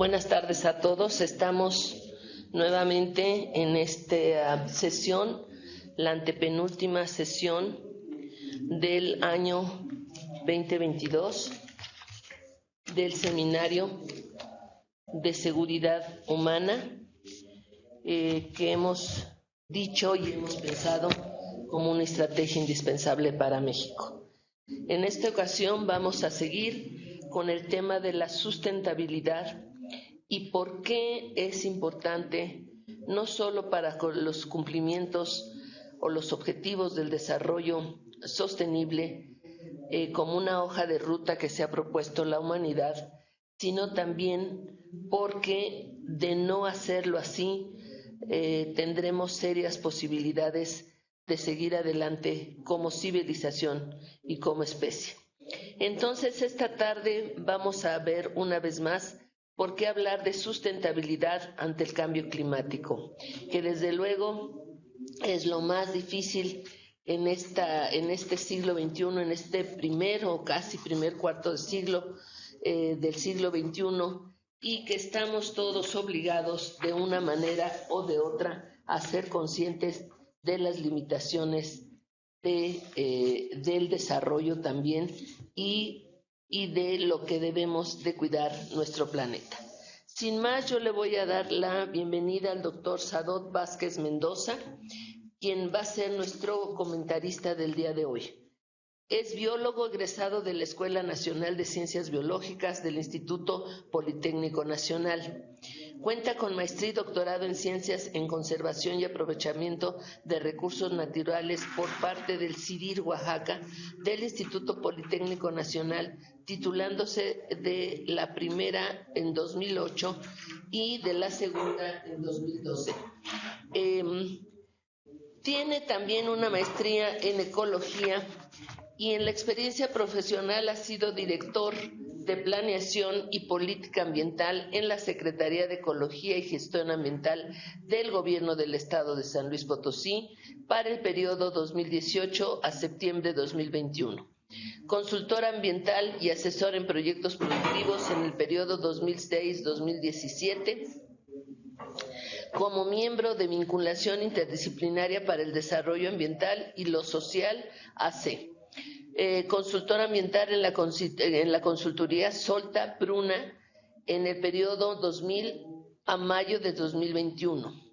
Buenas tardes a todos. Estamos nuevamente en esta sesión, la antepenúltima sesión del año 2022 del Seminario de Seguridad Humana que hemos dicho y hemos pensado como una estrategia indispensable para México. En esta ocasión vamos a seguir con el tema de la sustentabilidad y por qué es importante, no solo para los cumplimientos o los objetivos del desarrollo sostenible como una hoja de ruta que se ha propuesto la humanidad, sino también porque de no hacerlo así tendremos serias posibilidades de seguir adelante como civilización y como especie. Entonces, esta tarde vamos a ver una vez más por qué hablar de sustentabilidad ante el cambio climático, que desde luego es lo más difícil en este siglo XXI, en este primer o casi primer cuarto de siglo del siglo XXI, y que estamos todos obligados de una manera o de otra a ser conscientes de las limitaciones del desarrollo también y de lo que debemos de cuidar nuestro planeta. Sin más, yo le voy a dar la bienvenida al doctor Sadot Vázquez Mendoza, quien va a ser nuestro comentarista del día de hoy. Es biólogo egresado de la Escuela Nacional de Ciencias Biológicas del Instituto Politécnico Nacional. Cuenta con maestría y doctorado en Ciencias en Conservación y Aprovechamiento de Recursos Naturales por parte del CIDIR Oaxaca del Instituto Politécnico Nacional, titulándose de la primera en 2008 y de la segunda en 2012. Tiene también una maestría en Ecología y en la experiencia profesional ha sido director de Planeación y Política Ambiental en la Secretaría de Ecología y Gestión Ambiental del Gobierno del Estado de San Luis Potosí para el periodo 2018 a septiembre de 2021. Consultor ambiental y asesor en proyectos productivos en el periodo 2006-2017. Como miembro de Vinculación Interdisciplinaria para el Desarrollo Ambiental y lo Social, AC. Consultor ambiental en la consultoría Solta Pruna en el periodo 2000 a mayo de 2001.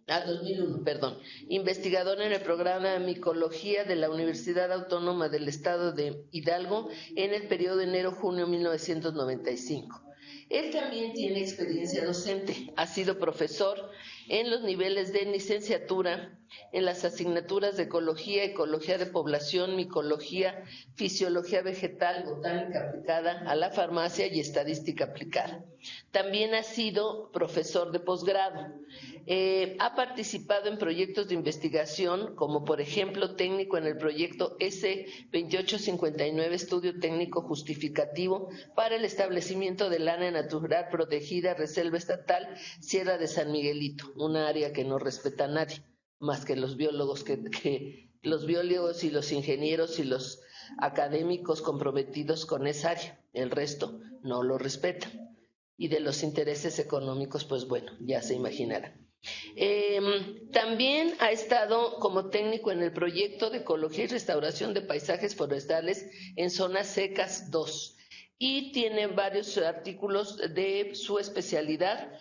Investigador en el programa de micología de la Universidad Autónoma del Estado de Hidalgo en el periodo enero-junio 1995. Él también tiene experiencia docente, ha sido profesor en los niveles de licenciatura, en las asignaturas de Ecología, Ecología de Población, Micología, Fisiología Vegetal, Botánica aplicada a la farmacia y Estadística aplicada. También ha sido profesor de posgrado. Ha participado en proyectos de investigación, como por ejemplo técnico en el proyecto S2859, Estudio Técnico Justificativo para el establecimiento del área natural protegida, Reserva Estatal Sierra de San Miguelito, una área que no respeta a nadie, más que los biólogos, los biólogos y los ingenieros y los académicos comprometidos con esa área. El resto no lo respetan. Y de los intereses económicos, pues bueno, ya se imaginarán. También ha estado como técnico en el proyecto de Ecología y Restauración de Paisajes Forestales en Zonas Secas 2 y tiene varios artículos de su especialidad,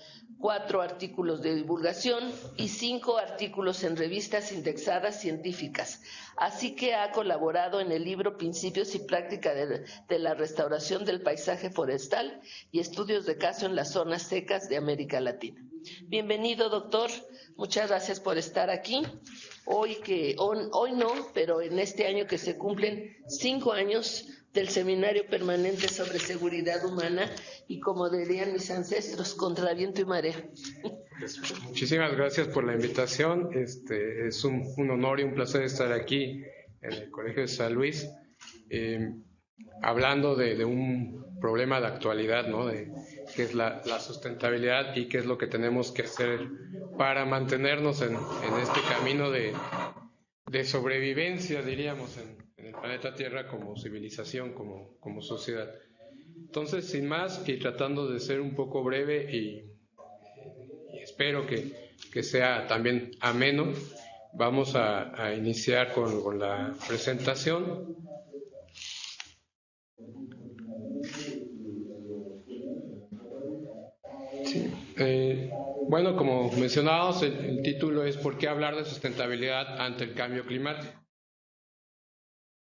4 artículos de divulgación y 5 artículos en revistas indexadas científicas. Así que ha colaborado en el libro Principios y Práctica de la Restauración del Paisaje Forestal y Estudios de Caso en las Zonas Secas de América Latina. Bienvenido, doctor. Muchas gracias por estar aquí. Hoy no, pero en este año que se cumplen 5 años del Seminario Permanente sobre Seguridad Humana y, como dirían mis ancestros, contra viento y marea. Muchísimas gracias por la invitación. Es un honor y un placer estar aquí en el Colegio de San Luis, hablando de un problema de actualidad, ¿no? Que es la sustentabilidad y qué es lo que tenemos que hacer para mantenernos en este camino de sobrevivencia, diríamos, en el planeta Tierra como civilización, como sociedad. Entonces, sin más, y tratando de ser un poco breve y espero que sea también ameno. Vamos a iniciar con la presentación. Sí. Bueno, como mencionábamos, el título es ¿por qué hablar de sustentabilidad ante el cambio climático?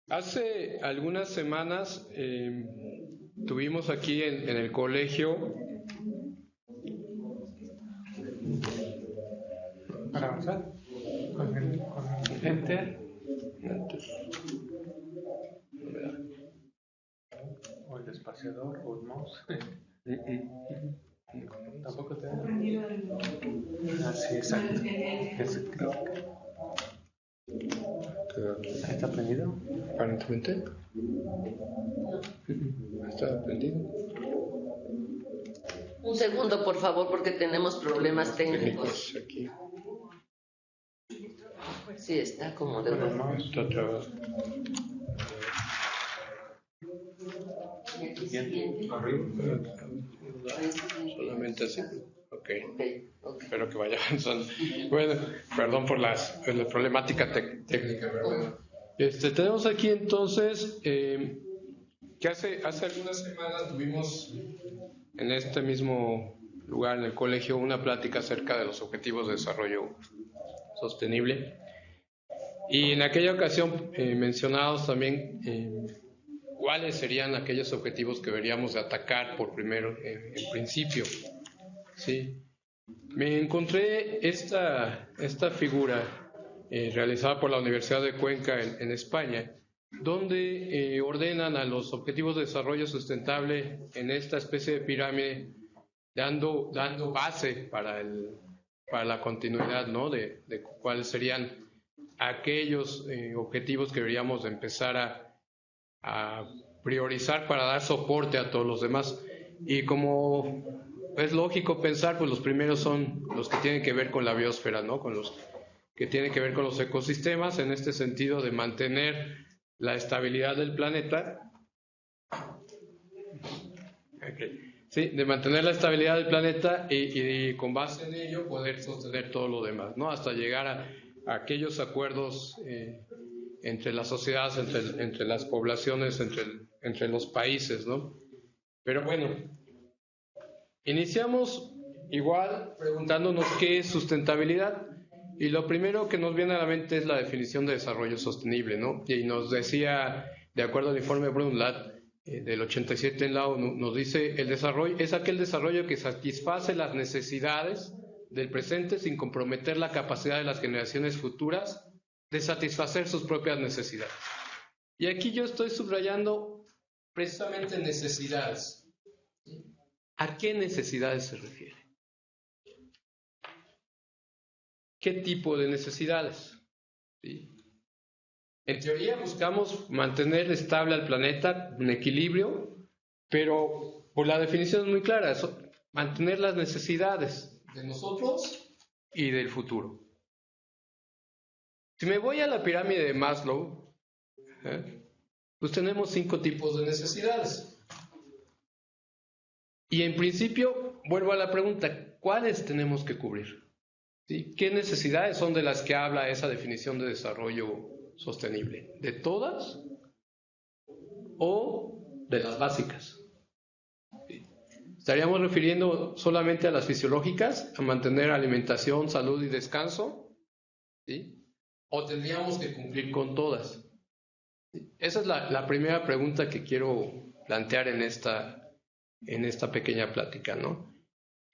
Hace algunas semanas tuvimos aquí en el colegio. Para avanzar con el enter o el espaciador o el mouse. Tampoco te da. Sí, exacto. ¿Está prendido? Aparentemente. Está prendido. Un segundo, por favor, porque tenemos problemas técnicos. Aquí. Sí, está como de Está trabado. Solamente así. Ok. Espero que vaya avanzando. Bueno, perdón por la problemática técnica, pero bueno. Tenemos aquí entonces que hace algunas semanas tuvimos en este mismo lugar, en el colegio, una plática acerca de los objetivos de desarrollo sostenible. Y en aquella ocasión mencionados también cuáles serían aquellos objetivos que deberíamos de atacar por primero, en principio. Sí. Me encontré esta figura realizada por la Universidad de Cuenca en España, donde ordenan a los objetivos de desarrollo sustentable en esta especie de pirámide, dando base para la continuidad, ¿no? de cuáles serían aquellos objetivos que deberíamos de empezar a priorizar para dar soporte a todos los demás. Y como es lógico pensar, pues los primeros son los que tienen que ver con la biosfera, ¿no? Con los que tienen que ver con los ecosistemas, en este sentido de mantener la estabilidad del planeta. Sí, de mantener la estabilidad del planeta y con base en ello poder sostener todo lo demás, ¿no? Hasta llegar a aquellos acuerdos entre las sociedades, entre las poblaciones, entre los países, ¿no? Pero bueno, iniciamos igual preguntándonos qué es sustentabilidad, y lo primero que nos viene a la mente es la definición de desarrollo sostenible, ¿no? Y nos decía, de acuerdo al informe Brundtland del 87 en la ONU, nos dice: el desarrollo es aquel desarrollo que satisface las necesidades del presente sin comprometer la capacidad de las generaciones futuras de satisfacer sus propias necesidades. Y aquí yo estoy subrayando precisamente necesidades. ¿A qué necesidades se refiere? ¿Qué tipo de necesidades? ¿Sí? En teoría buscamos mantener estable al planeta en equilibrio, pero por la definición es muy clara, eso, mantener las necesidades de nosotros y del futuro. Si me voy a la pirámide de Maslow, pues tenemos 5 tipos de necesidades. Y en principio, vuelvo a la pregunta, ¿cuáles tenemos que cubrir? ¿Sí? ¿Qué necesidades son de las que habla esa definición de desarrollo sostenible? ¿De todas o de las básicas? ¿Sí? ¿Estaríamos refiriendo solamente a las fisiológicas, a mantener alimentación, salud y descanso? ¿Sí? ¿O tendríamos que cumplir con todas? ¿Sí? Esa es la primera pregunta que quiero plantear en esta pequeña plática, ¿no?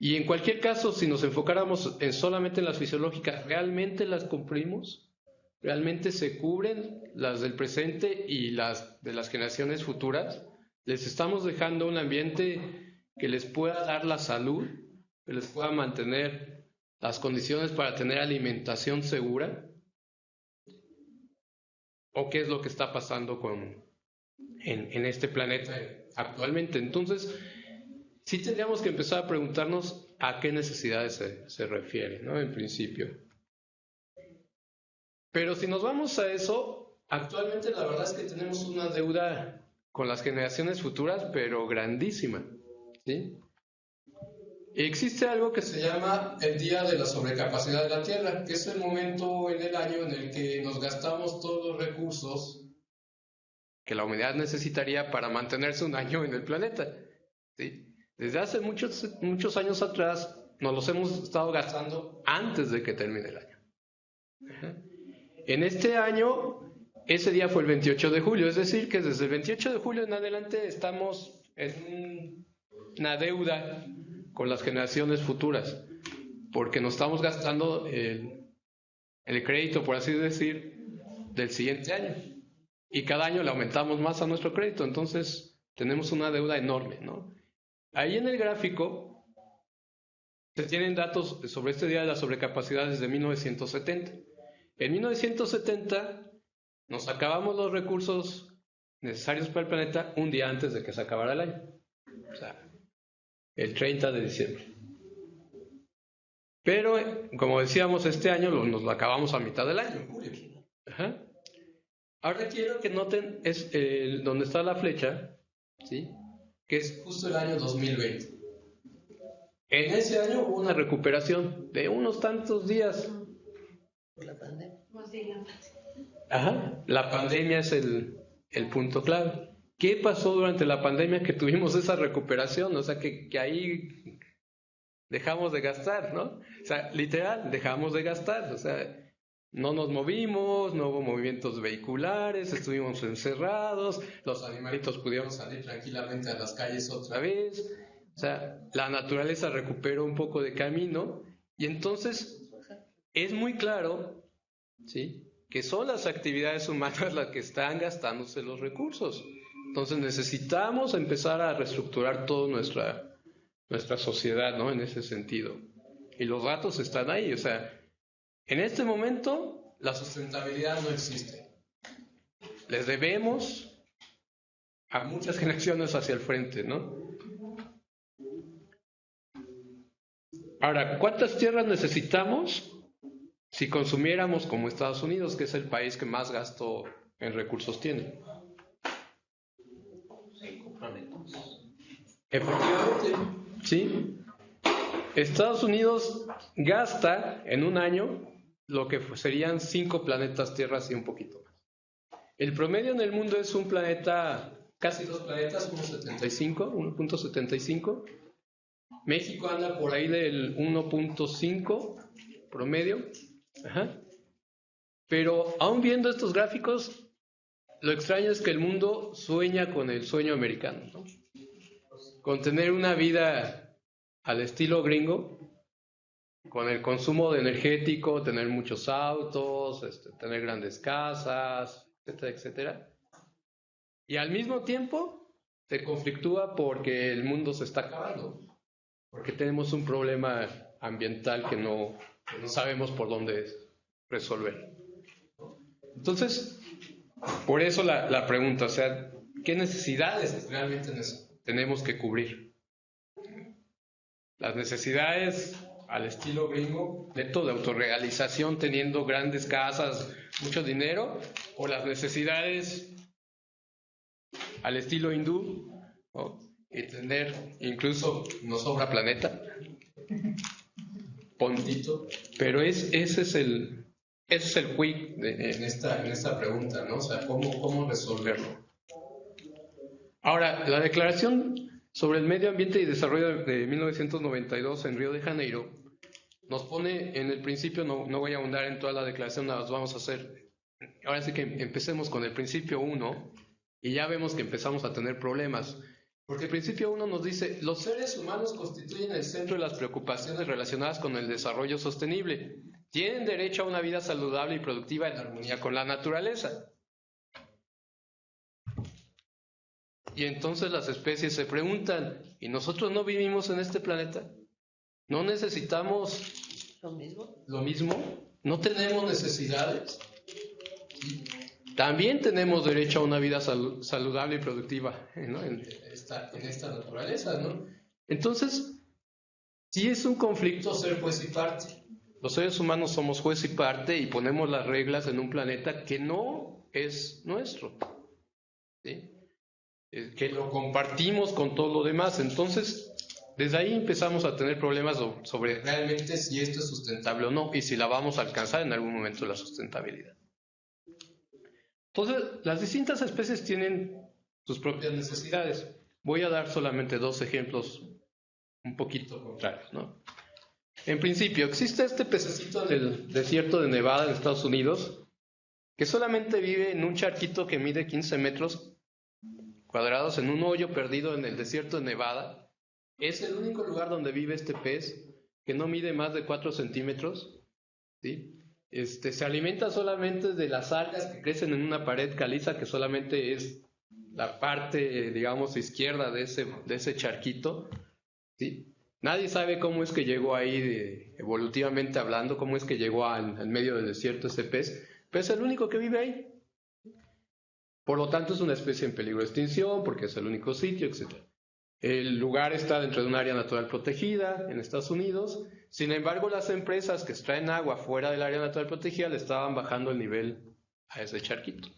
Y en cualquier caso, si nos enfocáramos solamente en las fisiológicas, ¿realmente las cumplimos? ¿Realmente se cubren las del presente y las de las generaciones futuras? ¿Les estamos dejando un ambiente que les pueda dar la salud, que les pueda mantener las condiciones para tener alimentación segura? ¿O qué es lo que está pasando en este planeta actualmente? Entonces, sí tendríamos que empezar a preguntarnos a qué necesidades se refiere, ¿no? En principio. Pero si nos vamos a eso, actualmente la verdad es que tenemos una deuda con las generaciones futuras, pero grandísima, ¿sí? Existe algo que se llama el día de la sobrecapacidad de la Tierra, que es el momento en el año en el que nos gastamos todos los recursos que la humanidad necesitaría para mantenerse un año en el planeta. ¿Sí? Desde hace muchos años atrás nos los hemos estado gastando antes de que termine el año. En este año, ese día fue el 28 de julio, es decir, que desde el 28 de julio en adelante estamos en una deuda con las generaciones futuras, porque nos estamos gastando el crédito, por así decir, del siguiente año. Y cada año le aumentamos más a nuestro crédito, entonces tenemos una deuda enorme, ¿no? Ahí en el gráfico se tienen datos sobre este día de la sobrecapacidad desde 1970. En 1970 nos acabamos los recursos necesarios para el planeta un día antes de que se acabara el año. O sea, el 30 de diciembre. Pero, como decíamos, este año nos lo acabamos a mitad del año, en julio. Ajá. Ahora quiero que noten donde está la flecha, ¿sí? Que es justo el año 2020. En ese año hubo una recuperación de unos tantos días. ¿Por la pandemia? Ajá. La pandemia es el punto clave. ¿Qué pasó durante la pandemia que tuvimos esa recuperación? O sea, que ahí dejamos de gastar, ¿no? O sea, literal, dejamos de gastar. O sea, no nos movimos, no hubo movimientos vehiculares, estuvimos encerrados, los animalitos pudieron salir tranquilamente a las calles otra vez. O sea, la naturaleza recuperó un poco de camino y entonces es muy claro, ¿sí?, que son las actividades humanas las que están gastándose los recursos. Entonces necesitamos empezar a reestructurar toda nuestra sociedad, ¿no?, en ese sentido. Y los datos están ahí, o sea, en este momento la sustentabilidad no existe. Les debemos a muchas generaciones hacia el frente, ¿no? Ahora, ¿cuántas tierras necesitamos si consumiéramos como Estados Unidos, que es el país que más gasto en recursos tiene? 5 planetas. Efectivamente, ¿sí? Estados Unidos gasta en un año lo que serían 5 planetas Tierras y un poquito más. El promedio en el mundo es un planeta, casi 2 planetas, 1.75. México anda por ahí del 1.5 promedio. Ajá. Pero aún viendo estos gráficos, lo extraño es que el mundo sueña con el sueño americano, ¿no? Con tener una vida al estilo gringo, con el consumo de energético, tener muchos autos, tener grandes casas, etcétera, etcétera. Y al mismo tiempo se conflictúa porque el mundo se está acabando, porque tenemos un problema ambiental que no sabemos por dónde resolver. Entonces, por eso la pregunta, o sea, ¿qué necesidades realmente tenemos que cubrir? Las necesidades al estilo gringo, neto de autorrealización, teniendo grandes casas, mucho dinero, o las necesidades al estilo hindú, ¿no?, y tener, incluso nos sobra planeta, pontito, pero ese es el quick en esta pregunta, ¿no? O sea, ¿cómo resolverlo? Ahora, la declaración sobre el medio ambiente y desarrollo de 1992 en Río de Janeiro nos pone en el principio, no voy a ahondar en toda la declaración, las vamos a hacer. Ahora sí que empecemos con el principio 1 y ya vemos que empezamos a tener problemas. Porque el principio 1 nos dice, los seres humanos constituyen el centro de las preocupaciones relacionadas con el desarrollo sostenible. Tienen derecho a una vida saludable y productiva en armonía con la naturaleza. Y entonces las especies se preguntan, ¿y nosotros no vivimos en este planeta? ¿No necesitamos lo mismo? ¿No tenemos necesidades? ¿Sí? También tenemos derecho a una vida saludable y productiva, ¿no?, en esta naturaleza, ¿no? Entonces, sí es un conflicto ser juez y parte. Los seres humanos somos juez y parte y ponemos las reglas en un planeta que no es nuestro, ¿sí?, que lo compartimos con todo lo demás. Entonces, Desde ahí empezamos a tener problemas sobre realmente si esto es sustentable o no y si la vamos a alcanzar en algún momento la sustentabilidad. Entonces, las distintas especies tienen sus propias necesidades. Voy a dar solamente 2 ejemplos un poquito contrarios, ¿no? En principio, existe este pececito en el desierto de Nevada en Estados Unidos que solamente vive en un charquito que mide 15 metros cuadrados en un hoyo perdido en el desierto de Nevada. Es el único lugar donde vive este pez que no mide más de 4 centímetros, ¿sí? Se alimenta solamente de las algas que crecen en una pared caliza que solamente es la parte, digamos, izquierda de ese charquito, ¿sí? Nadie sabe cómo es que llegó ahí, evolutivamente hablando, cómo es que llegó al medio del desierto ese pez, pero es el único que vive ahí. Por lo tanto, es una especie en peligro de extinción porque es el único sitio, etc. El lugar está dentro de un área natural protegida en Estados Unidos. Sin embargo, las empresas que extraen agua fuera del área natural protegida le estaban bajando el nivel a ese charquito.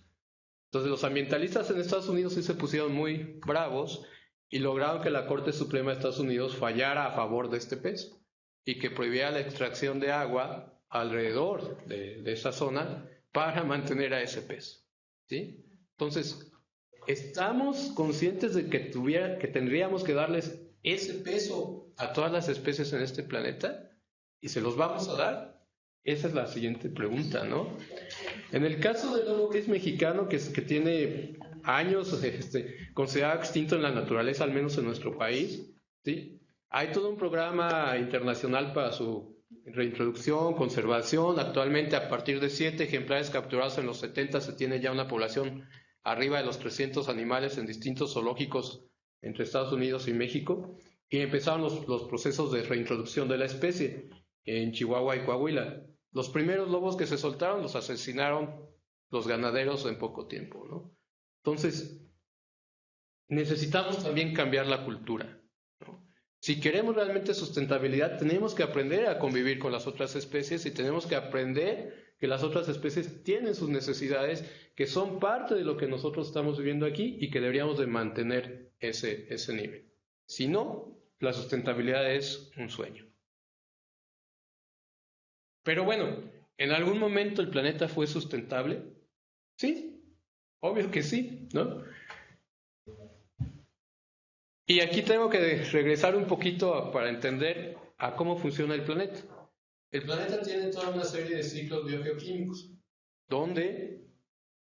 Entonces, los ambientalistas en Estados Unidos sí se pusieron muy bravos y lograron que la Corte Suprema de Estados Unidos fallara a favor de este pez y que prohibiera la extracción de agua alrededor de esa zona para mantener a ese pez, ¿sí? Entonces, ¿estamos conscientes de que tendríamos que darles ese peso a todas las especies en este planeta? ¿Y se los vamos a dar? Esa es la siguiente pregunta, ¿no? En el caso del lobo gris mexicano, que tiene años considerado extinto en la naturaleza, al menos en nuestro país, ¿sí? Hay todo un programa internacional para su reintroducción, conservación. Actualmente, a partir de 7 ejemplares capturados en los 70, se tiene ya una población arriba de los 300 animales en distintos zoológicos entre Estados Unidos y México, y empezaron los procesos de reintroducción de la especie en Chihuahua y Coahuila. Los primeros lobos que se soltaron los asesinaron los ganaderos en poco tiempo, ¿no? Entonces, necesitamos también cambiar la cultura, ¿no? Si queremos realmente sustentabilidad, tenemos que aprender a convivir con las otras especies y tenemos que aprender que las otras especies tienen sus necesidades, que son parte de lo que nosotros estamos viviendo aquí y que deberíamos de mantener ese nivel. Si no, la sustentabilidad es un sueño. Pero bueno, ¿en algún momento el planeta fue sustentable? Sí, obvio que sí, ¿no? Y aquí tengo que regresar un poquito para entender a cómo funciona el planeta. El planeta tiene toda una serie de ciclos biogeoquímicos, donde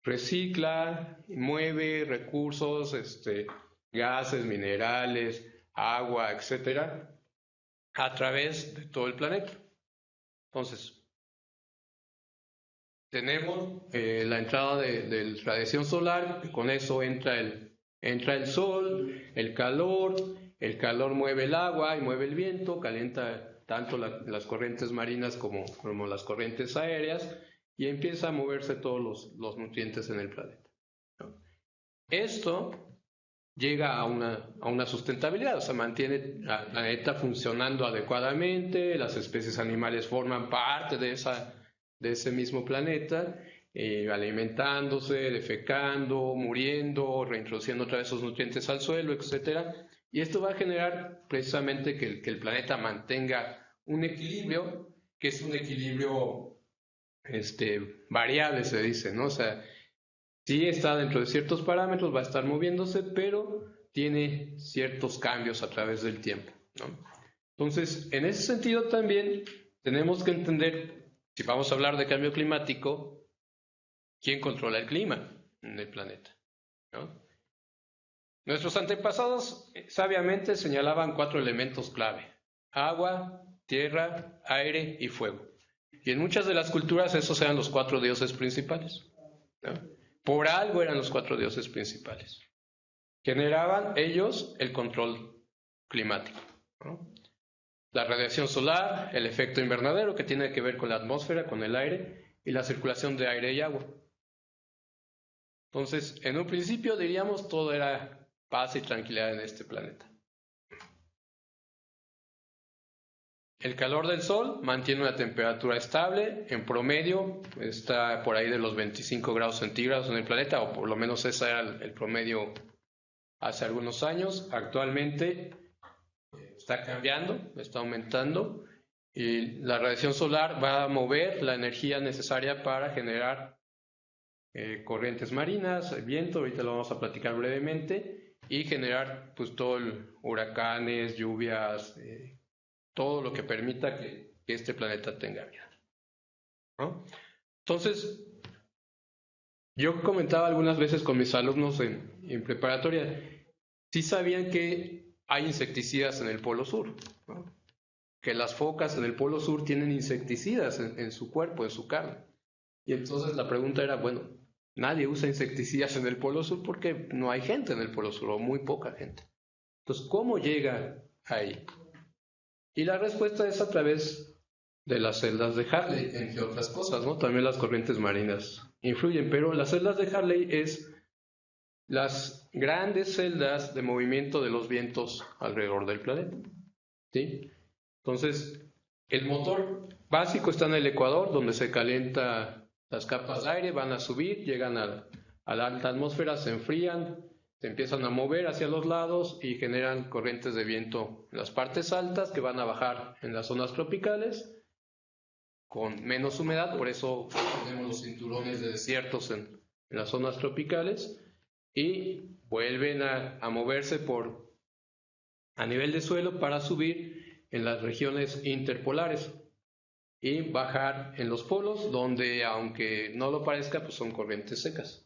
recicla, mueve recursos, gases, minerales, agua, etcétera, a través de todo el planeta. Entonces, tenemos la entrada de radiación solar, con eso entra el sol, el calor mueve el agua y mueve el viento, calienta tanto las corrientes marinas como las corrientes aéreas y empieza a moverse todos los nutrientes en el planeta, ¿no? Esto llega a una sustentabilidad, o sea, mantiene al planeta funcionando adecuadamente, las especies animales forman parte de ese mismo planeta, alimentándose, defecando, muriendo, reintroduciendo otra vez esos nutrientes al suelo, etc. Y esto va a generar precisamente que el planeta mantenga un equilibrio, que es un equilibrio variable, se dice, ¿no? O sea, sí está dentro de ciertos parámetros, va a estar moviéndose, pero tiene ciertos cambios a través del tiempo, ¿no? Entonces, en ese sentido también tenemos que entender, si vamos a hablar de cambio climático, ¿quién controla el clima en el planeta, ¿no? Nuestros antepasados sabiamente señalaban 4 elementos clave: agua, tierra, aire y fuego. Y en muchas de las culturas esos eran los 4 dioses principales, ¿no? Por algo eran los 4 dioses principales. Generaban ellos el control climático, ¿no? La radiación solar, el efecto invernadero que tiene que ver con la atmósfera, con el aire, y la circulación de aire y agua. Entonces, en un principio diríamos todo era paz y tranquilidad en este planeta. El calor del sol mantiene una temperatura estable, en promedio está por ahí de los 25 grados centígrados en el planeta, o por lo menos ese era el promedio hace algunos años. Actualmente está cambiando, está aumentando, y la radiación solar va a mover la energía necesaria para generar corrientes marinas, viento, ahorita lo vamos a platicar brevemente, y generar pues todo huracanes, lluvias, todo lo que permita que este planeta tenga vida, ¿no? Entonces, yo comentaba algunas veces con mis alumnos en preparatoria, sí sabían que hay insecticidas en el Polo Sur, ¿no? Que las focas en el Polo Sur tienen insecticidas en su cuerpo, en su carne. Y entonces la pregunta era, bueno, nadie usa insecticidas en el Polo Sur porque no hay gente en el Polo Sur, o muy poca gente. Entonces, ¿cómo llega ahí? Y la respuesta es a través de las celdas de Hartley, entre otras cosas, ¿no? También las corrientes marinas influyen, pero las celdas de Hartley es las grandes celdas de movimiento de los vientos alrededor del planeta, ¿sí? Entonces, el motor básico está en el ecuador, donde se calienta las capas de aire, van a subir, llegan a la alta atmósfera, se enfrían, se empiezan a mover hacia los lados y generan corrientes de viento en las partes altas que van a bajar en las zonas tropicales con menos humedad, por eso tenemos los cinturones de desiertos en las zonas tropicales, y vuelven a moverse a nivel de suelo para subir en las regiones interpolares y bajar en los polos, donde aunque no lo parezca, pues son corrientes secas,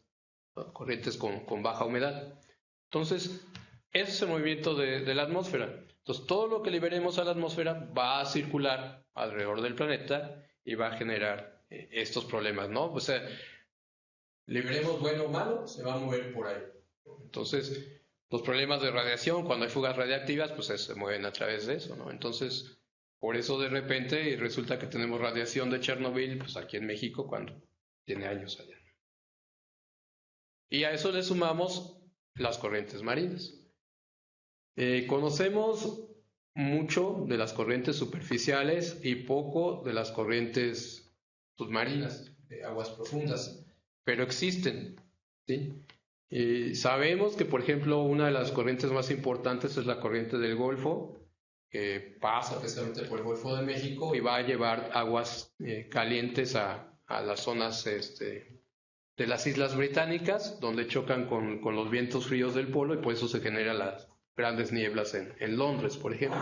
¿no? Corrientes con baja humedad. Entonces, ese es el movimiento de la atmósfera. Entonces, todo lo que liberemos a la atmósfera va a circular alrededor del planeta y va a generar estos problemas, ¿no? O sea, liberemos bueno o malo, se va a mover por ahí. Entonces, los problemas de radiación, cuando hay fugas radiactivas, pues se mueven a través de eso, ¿no? Entonces, por eso de repente resulta que tenemos radiación de Chernobyl, pues aquí en México, cuando tiene años allá. Y a eso le sumamos las corrientes marinas. Conocemos mucho de las corrientes superficiales y poco de las corrientes submarinas, de aguas profundas, pero existen, ¿sí? Sabemos que, por ejemplo, una de las corrientes más importantes es la corriente del Golfo, que pasa precisamente por el Golfo de México y va a llevar aguas calientes a las zonas de las Islas Británicas, donde chocan con los vientos fríos del polo, y por eso se generan las grandes nieblas en Londres, por ejemplo.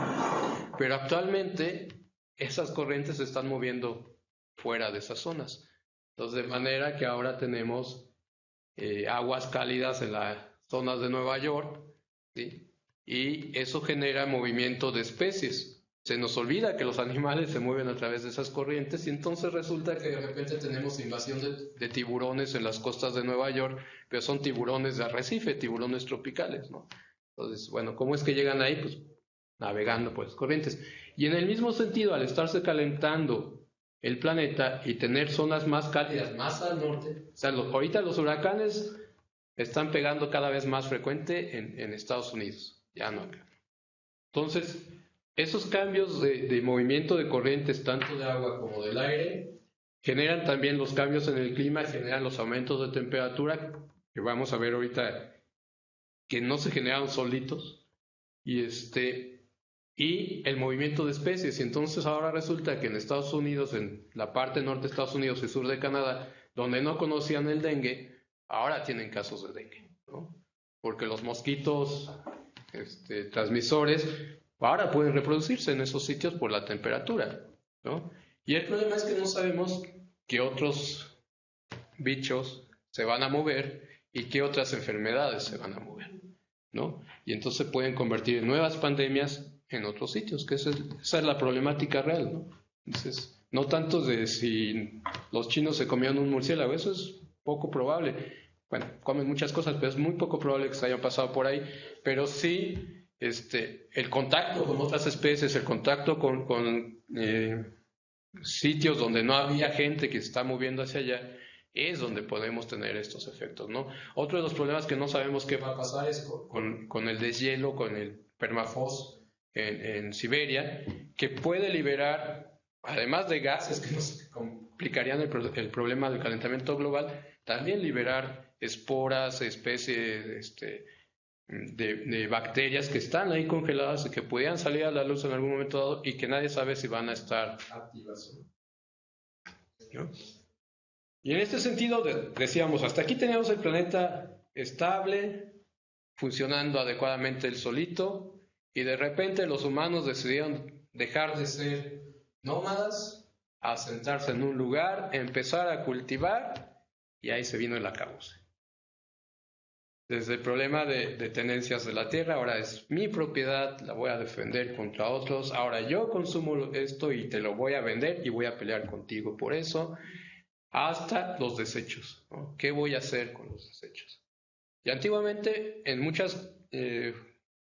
Pero actualmente esas corrientes se están moviendo fuera de esas zonas. Entonces, de manera que ahora tenemos aguas cálidas en las zonas de Nueva York, ¿sí? Y eso genera movimiento de especies. Se nos olvida que los animales se mueven a través de esas corrientes, y entonces resulta que de repente tenemos invasión de tiburones en las costas de Nueva York, pero son tiburones de arrecife, tiburones tropicales, ¿no? Entonces, bueno, ¿cómo es que llegan ahí? Pues navegando por las corrientes. Y en el mismo sentido, al estarse calentando el planeta y tener zonas más cálidas más al norte, o sea, ahorita los huracanes están pegando cada vez más frecuente en Estados Unidos, ya no acá. Entonces, esos cambios de movimiento de corrientes, tanto de agua como del aire, generan también los cambios en el clima, generan los aumentos de temperatura, que vamos a ver ahorita que no se generan solitos, y el movimiento de especies. Y entonces ahora resulta que en Estados Unidos, en la parte norte de Estados Unidos y sur de Canadá, donde no conocían el dengue, ahora tienen casos de dengue, ¿no? Porque los mosquitos transmisores ahora pueden reproducirse en esos sitios por la temperatura, ¿no? Y el problema es que no sabemos qué otros bichos se van a mover y qué otras enfermedades se van a mover, ¿no? Y entonces se pueden convertir en nuevas pandemias en otros sitios, que esa es la problemática real, ¿no? Entonces, no tanto de si los chinos se comían un murciélago, eso es poco probable. Bueno, comen muchas cosas, pero es muy poco probable que se hayan pasado por ahí. Pero sí, el contacto con otras especies, el contacto con sitios donde no había gente que se está moviendo hacia allá, es donde podemos tener estos efectos, ¿no? Otro de los problemas que no sabemos qué va a pasar es con el deshielo, con el permafrost en Siberia, que puede liberar, además de gases que nos complicarían el problema del calentamiento global, también liberar esporas, especies de bacterias que están ahí congeladas y que podían salir a la luz en algún momento dado y que nadie sabe si van a estar activas, ¿no? Y en este sentido decíamos, hasta aquí teníamos el planeta estable, funcionando adecuadamente él solito, y de repente los humanos decidieron dejar de ser nómadas, asentarse en un lugar, empezar a cultivar, y ahí se vino el acabose. Desde el problema de tenencias de la tierra, ahora es mi propiedad, la voy a defender contra otros, ahora yo consumo esto y te lo voy a vender y voy a pelear contigo por eso, hasta los desechos, ¿no? ¿Qué voy a hacer con los desechos? Y antiguamente en muchas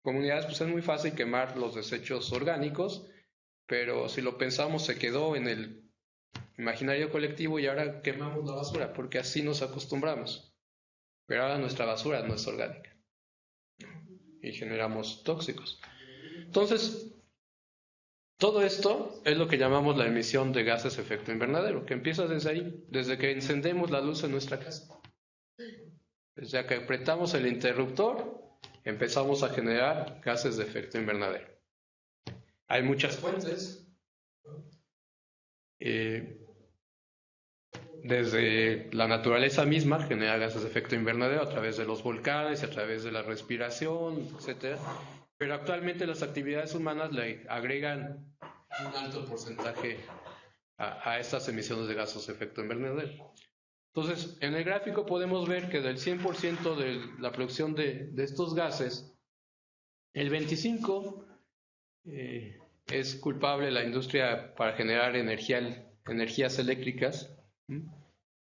comunidades pues es muy fácil quemar los desechos orgánicos, pero si lo pensamos se quedó en el imaginario colectivo y ahora quemamos la basura porque así nos acostumbramos. Pero ahora nuestra basura no es orgánica y generamos tóxicos. Entonces, todo esto es lo que llamamos la emisión de gases de efecto invernadero, que empieza desde ahí, desde que encendemos la luz en nuestra casa. Desde que apretamos el interruptor, empezamos a generar gases de efecto invernadero. Hay muchas fuentes, desde la naturaleza misma genera gases de efecto invernadero a través de los volcanes, a través de la respiración, etc. Pero actualmente las actividades humanas le agregan un alto porcentaje a estas emisiones de gases de efecto invernadero. Entonces, en el gráfico podemos ver que del 100% de la producción de estos gases, el 25% es culpable la industria para generar energías eléctricas.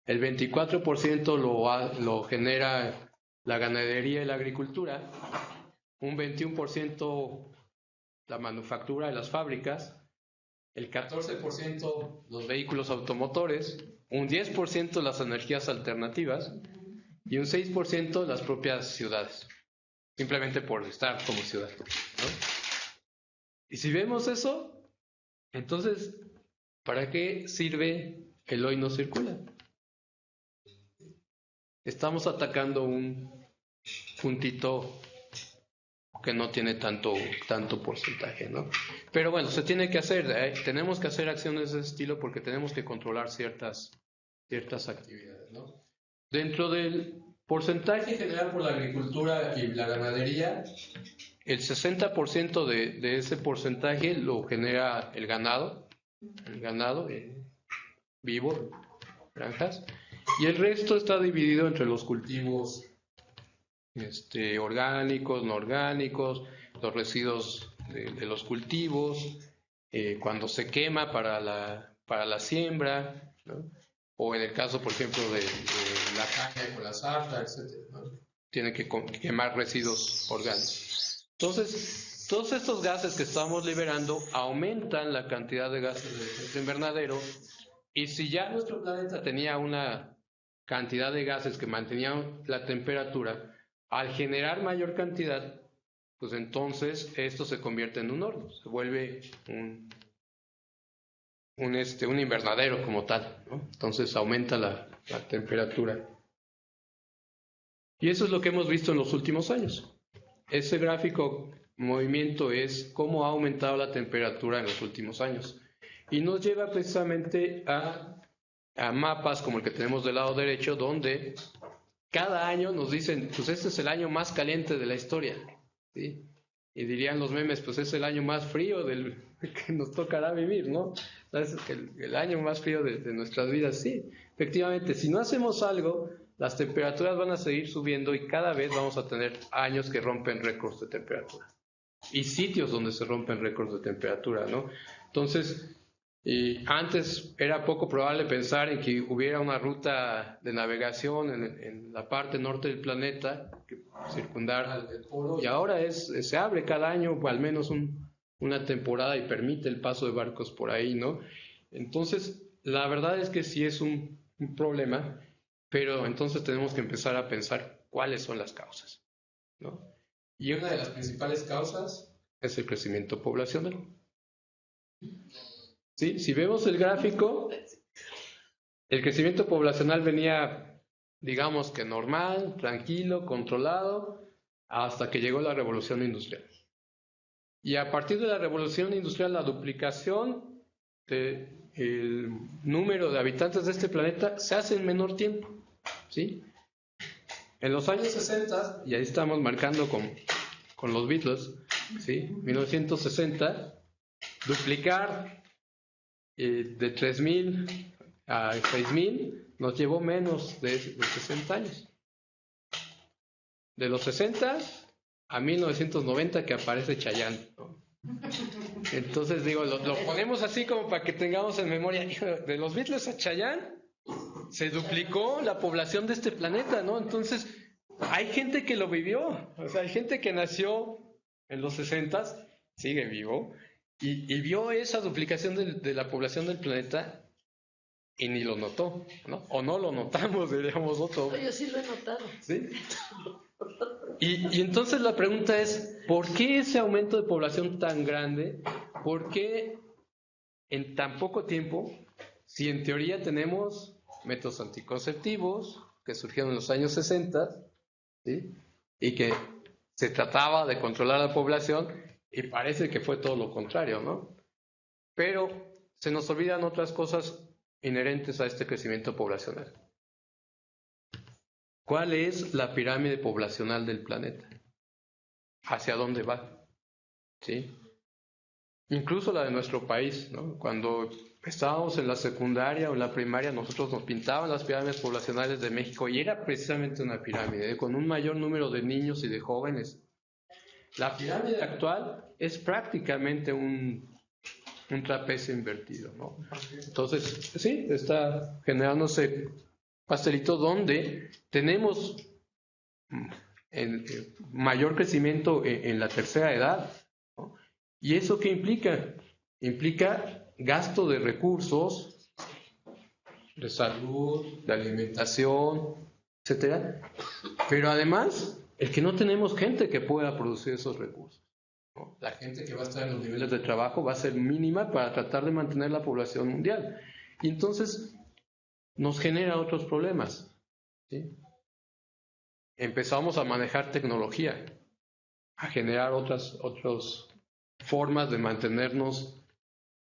El 24% lo genera la ganadería y la agricultura, un 21% la manufactura de las fábricas, el 14% los vehículos automotores, un 10% las energías alternativas y un 6% las propias ciudades, simplemente por estar como ciudad, ¿no? Y si vemos eso, entonces, ¿para qué sirve el hoy no circula? Estamos atacando un puntito que no tiene tanto porcentaje, ¿no? Pero bueno, se tiene que hacer, tenemos que hacer acciones de ese estilo porque tenemos que controlar ciertas actividades, ¿no? Dentro del porcentaje general por la agricultura y la ganadería, el 60% de ese porcentaje lo genera el ganado vivo, granjas, y el resto está dividido entre los cultivos orgánicos, no orgánicos, los residuos de los cultivos, cuando se quema para la siembra, ¿no? O en el caso, por ejemplo, de la caña con la sarta, etc., ¿no? Tiene que quemar residuos orgánicos. Entonces, todos estos gases que estamos liberando aumentan la cantidad de gases de efecto invernadero, y si ya nuestro planeta tenía una cantidad de gases que mantenían la temperatura, al generar mayor cantidad, pues entonces esto se convierte en un horno, se vuelve un invernadero como tal, ¿no? Entonces aumenta la temperatura. Y eso es lo que hemos visto en los últimos años. Ese gráfico movimiento es cómo ha aumentado la temperatura en los últimos años. Y nos lleva precisamente a mapas como el que tenemos del lado derecho, donde cada año nos dicen, pues este es el año más caliente de la historia, ¿sí? Y dirían los memes, pues es el año más frío del que nos tocará vivir, ¿no? Es el año más frío de nuestras vidas. Sí, efectivamente, si no hacemos algo, las temperaturas van a seguir subiendo y cada vez vamos a tener años que rompen récords de temperatura. Y sitios donde se rompen récords de temperatura, ¿no? Entonces, antes era poco probable pensar en que hubiera una ruta de navegación en la parte norte del planeta que circundara el polo, y ahora se abre cada año al menos una temporada y permite el paso de barcos por ahí, ¿no? Entonces, la verdad es que sí es un problema, pero entonces tenemos que empezar a pensar cuáles son las causas, ¿no? Y una de las principales causas es el crecimiento poblacional. ¿Sí? Si vemos el gráfico, el crecimiento poblacional venía, digamos que normal, tranquilo, controlado, hasta que llegó la Revolución Industrial. Y a partir de la Revolución Industrial, la duplicación del número de habitantes de este planeta se hace en menor tiempo, ¿sí? En los años 60, y ahí estamos marcando con los Beatles, ¿sí? 1960, duplicar de 3.000 a 6.000 nos llevó menos de 60 años. De los 60 a 1990 que aparece Chayanne, ¿no? Entonces digo, lo ponemos así como para que tengamos en memoria, hijo, de los Beatles a Chayanne se duplicó la población de este planeta, ¿no? Entonces hay gente que lo vivió, o sea, hay gente que nació en los 60, sigue vivo, y vio esa duplicación de la población del planeta y ni lo notó, ¿no? O no lo notamos, diríamos nosotros. Yo sí lo he notado. ¿Sí? Y entonces la pregunta es, ¿por qué ese aumento de población tan grande? ¿Por qué en tan poco tiempo, si en teoría tenemos métodos anticonceptivos que surgieron en los años 60, ¿sí? Y que se trataba de controlar la población, y parece que fue todo lo contrario, ¿no? Pero se nos olvidan otras cosas inherentes a este crecimiento poblacional. ¿Cuál es la pirámide poblacional del planeta? ¿Hacia dónde va? ¿Sí? Incluso la de nuestro país, ¿no? Cuando estábamos en la secundaria o en la primaria, nosotros nos pintaban las pirámides poblacionales de México y era precisamente una pirámide, con un mayor número de niños y de jóvenes. La pirámide actual es prácticamente un trapecio invertido, ¿no? Entonces, sí, está generándose pastelito donde tenemos mayor crecimiento en la tercera edad, ¿no? ¿Y eso qué implica? Implica gasto de recursos, de salud, de alimentación, etcétera, pero además el que no tenemos gente que pueda producir esos recursos, ¿no? La gente que va a estar en los niveles de trabajo va a ser mínima para tratar de mantener la población mundial. Y entonces nos genera otros problemas, ¿sí? Empezamos a manejar tecnología, a generar otras formas de mantenernos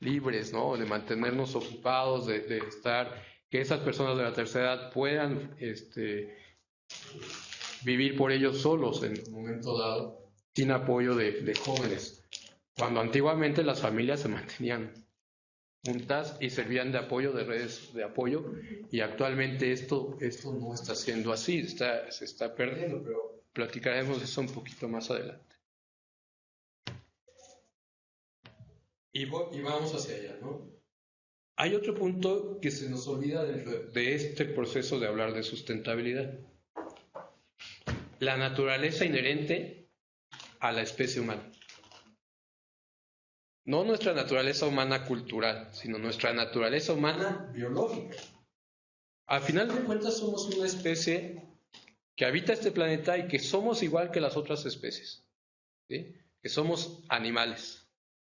libres, ¿no? De mantenernos ocupados, de estar, que esas personas de la tercera edad puedan vivir por ellos solos en un momento dado, sin apoyo de jóvenes. Cuando antiguamente las familias se mantenían juntas y servían de apoyo, de redes de apoyo, y actualmente esto no está siendo así, se está perdiendo, pero platicaremos de eso un poquito más adelante. Y vamos hacia allá, ¿no? Hay otro punto que se nos olvida de este proceso de hablar de sustentabilidad. La naturaleza inherente a la especie humana. No nuestra naturaleza humana cultural, sino nuestra naturaleza humana biológica. Al final de cuentas somos una especie que habita este planeta y que somos igual que las otras especies, ¿sí? Que somos animales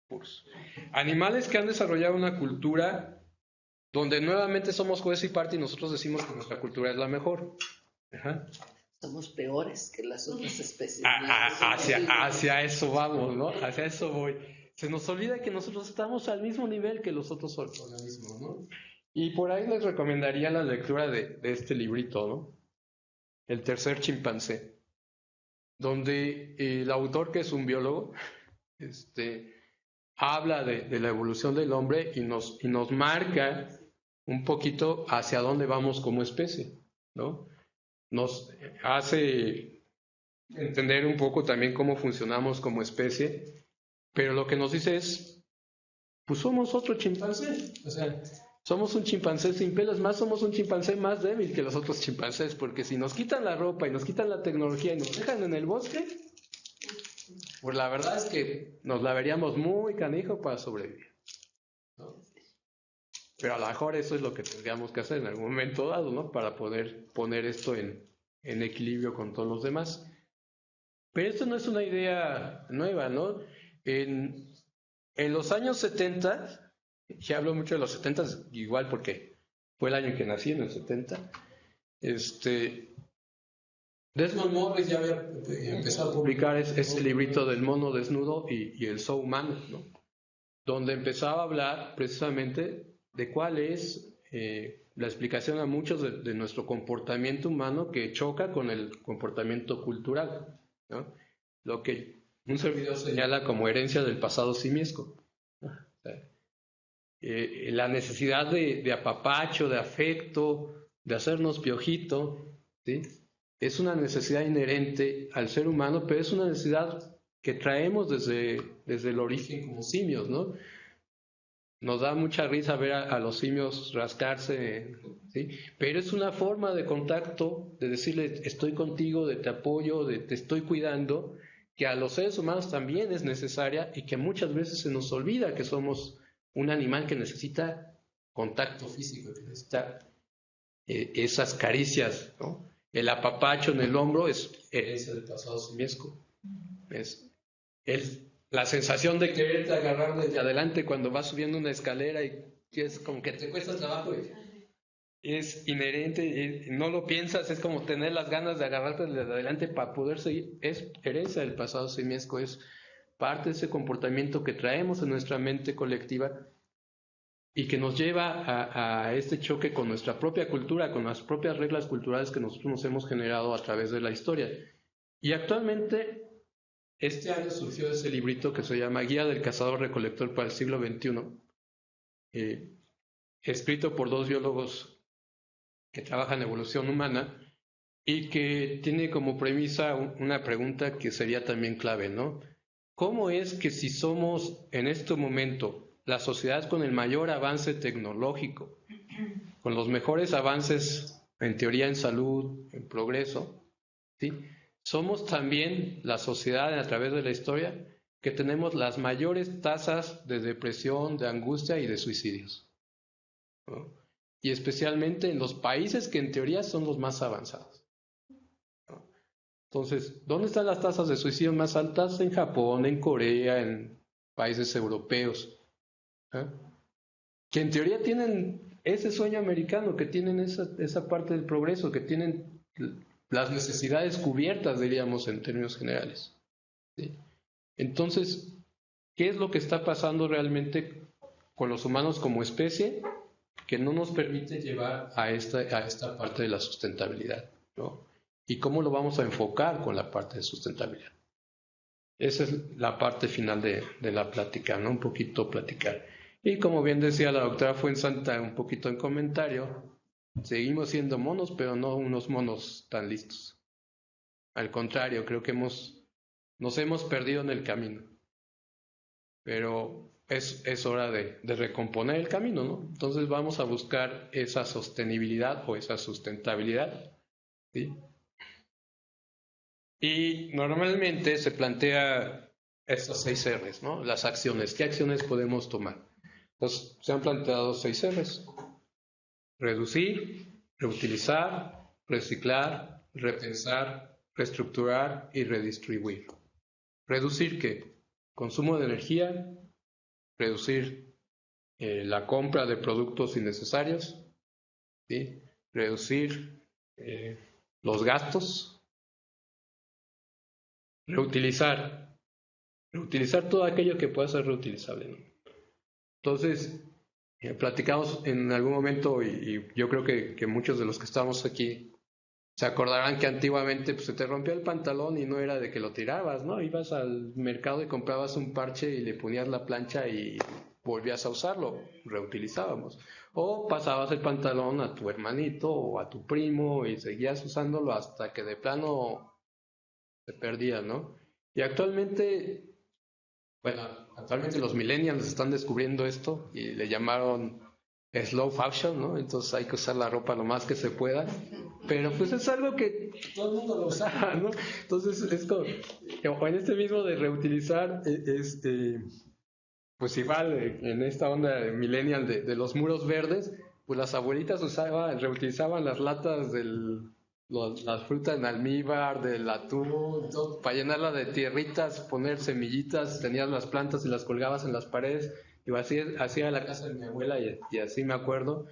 puros. Animales que han desarrollado una cultura donde nuevamente somos juez y parte y nosotros decimos que nuestra cultura es la mejor. Ajá. Somos peores que las otras especies. Hacia eso vamos, ¿no? Hacia eso voy. Se nos olvida que nosotros estamos al mismo nivel que los otros organismos, ¿no? Y por ahí les recomendaría la lectura de este librito, ¿no? El tercer chimpancé, donde el autor, que es un biólogo, habla de la evolución del hombre y nos marca un poquito hacia dónde vamos como especie, ¿no? Nos hace entender un poco también cómo funcionamos como especie. Pero lo que nos dice es, pues somos otro chimpancé, o sea, somos un chimpancé sin pelos, más somos un chimpancé más débil que los otros chimpancés, porque si nos quitan la ropa y nos quitan la tecnología y nos dejan en el bosque, pues la verdad es que nos la veríamos muy canijo para sobrevivir, ¿no? Pero a lo mejor eso es lo que tendríamos que hacer en algún momento dado, ¿no? Para poder poner esto en equilibrio con todos los demás. Pero esto no es una idea nueva, ¿no? En los años 70, ya hablo mucho de los 70, igual porque fue el año que nací, en el 70, Desmond Morris ya había empezado a publicar este librito del mono desnudo y el zoo humano, ¿no? Donde empezaba a hablar precisamente de cuál es la explicación a muchos de nuestro comportamiento humano que choca con el comportamiento cultural, ¿no? Lo que un servidor señala como herencia del pasado simiesco, ¿no? O sea, la necesidad de apapacho, de afecto, de hacernos piojito, ¿sí? Es una necesidad inherente al ser humano, pero es una necesidad que traemos desde el origen como simios, ¿no? Nos da mucha risa ver a los simios rascarse, ¿sí? Pero es una forma de contacto, de decirle estoy contigo, de te apoyo, de te estoy cuidando, que a los seres humanos también es necesaria y que muchas veces se nos olvida que somos un animal que necesita contacto físico, que necesita esas caricias, ¿no? El apapacho en el hombro es herencia del pasado simiesco. Es la sensación de quererte agarrar desde adelante cuando vas subiendo una escalera y es como que te cuesta trabajo. Es inherente, no lo piensas, es como tener las ganas de agarrarte desde adelante para poder seguir. Es herencia del pasado simiesco, es parte de ese comportamiento que traemos en nuestra mente colectiva y que nos lleva a este choque con nuestra propia cultura, con las propias reglas culturales que nosotros nos hemos generado a través de la historia. Y actualmente, este año surgió ese librito que se llama Guía del Cazador-Recolector para el siglo XXI, escrito por dos biólogos que trabajan en evolución humana y que tiene como premisa una pregunta que sería también clave, ¿no? ¿Cómo es que si somos en este momento la sociedad con el mayor avance tecnológico, con los mejores avances en teoría en salud, en progreso, ¿sí? Somos también la sociedad a través de la historia que tenemos las mayores tasas de depresión, de angustia y de suicidios, ¿no? Y especialmente en los países que en teoría son los más avanzados, ¿no? Entonces, ¿dónde están las tasas de suicidio más altas? En Japón, en Corea, en países europeos, ¿eh? Que en teoría tienen ese sueño americano, que tienen esa parte del progreso, que tienen las necesidades cubiertas, diríamos, en términos generales, ¿sí? Entonces, ¿qué es lo que está pasando realmente con los humanos como especie que no nos permite llevar a esta parte de la sustentabilidad, ¿no? ¿Y cómo lo vamos a enfocar con la parte de sustentabilidad? Esa es la parte final de la plática, ¿no? Un poquito platicar. Y como bien decía la doctora Fuensanta un poquito en comentario, seguimos siendo monos, pero no unos monos tan listos. Al contrario, creo que nos hemos perdido en el camino. Pero es hora de recomponer el camino, ¿no? Entonces vamos a buscar esa sostenibilidad o esa sustentabilidad, ¿sí? Y normalmente se plantea estas 6 R's, ¿no? Las acciones. ¿Qué acciones podemos tomar? Entonces, se han planteado 6 R's. Reducir, reutilizar, reciclar, repensar, reestructurar y redistribuir. ¿Reducir qué? Consumo de energía, reducir la compra de productos innecesarios, ¿sí? Reducir los gastos, reutilizar todo aquello que pueda ser reutilizable, ¿no? Entonces, platicamos en algún momento, y yo creo que muchos de los que estamos aquí se acordarán que antiguamente pues, se te rompió el pantalón y no era de que lo tirabas, ¿no? Ibas al mercado y comprabas un parche y le ponías la plancha y volvías a usarlo, reutilizábamos. O pasabas el pantalón a tu hermanito o a tu primo y seguías usándolo hasta que de plano se perdía, ¿no? Y actualmente los millennials están descubriendo esto y le llamaron slow fashion, ¿no? Entonces hay que usar la ropa lo más que se pueda, pero pues es algo que todo el mundo lo usaba, ¿no? Entonces es como, en este mismo de reutilizar, pues igual en esta onda de millennial de los muros verdes, pues las abuelitas reutilizaban las latas las frutas en almíbar, del atún, todo, para llenarla de tierritas, poner semillitas, tenías las plantas y las colgabas en las paredes. Y así era la casa de mi abuela y así me acuerdo.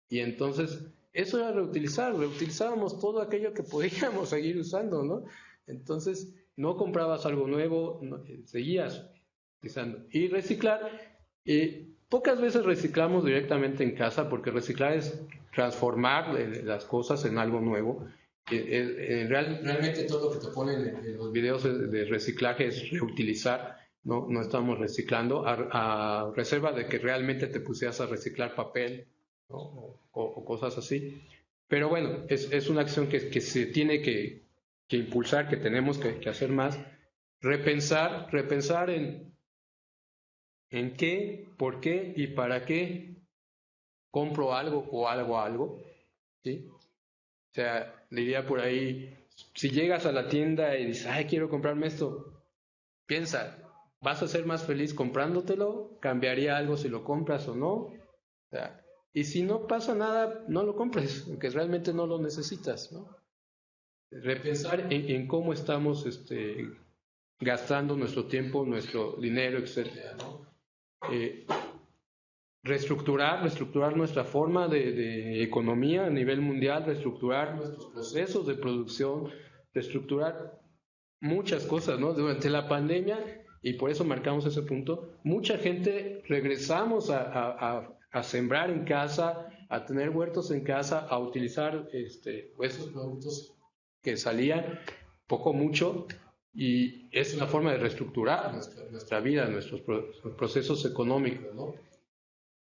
Y entonces eso era reutilizábamos todo aquello que podíamos seguir usando, ¿no? Entonces, no comprabas algo nuevo, seguías utilizando. Y reciclar, pocas veces reciclamos directamente en casa, porque reciclar es transformar las cosas en algo nuevo. Realmente todo lo que te ponen en los videos de reciclaje es reutilizar, no estamos reciclando, a reserva de que realmente te pusieras a reciclar papel, ¿no? o cosas así. Pero bueno, es una acción que se tiene que impulsar, que tenemos que hacer más. Repensar en qué, por qué y para qué compro algo o algo, ¿sí? O sea, diría por ahí, si llegas a la tienda y dices, ay, quiero comprarme esto, piensa, ¿vas a ser más feliz comprándotelo? ¿Cambiaría algo si lo compras o no? O sea, y si no pasa nada, no lo compres, porque realmente no lo necesitas, ¿no? Repensar en cómo estamos gastando nuestro tiempo, nuestro dinero, etcétera, ¿no? Reestructurar nuestra forma de economía a nivel mundial, reestructurar nuestros procesos de producción, reestructurar muchas cosas, ¿no? Durante la pandemia, y por eso marcamos ese punto, mucha gente regresamos a sembrar en casa, a tener huertos en casa, a utilizar esos productos que salían poco mucho, y es una forma de reestructurar nuestra vida, nuestros procesos económicos, ¿no?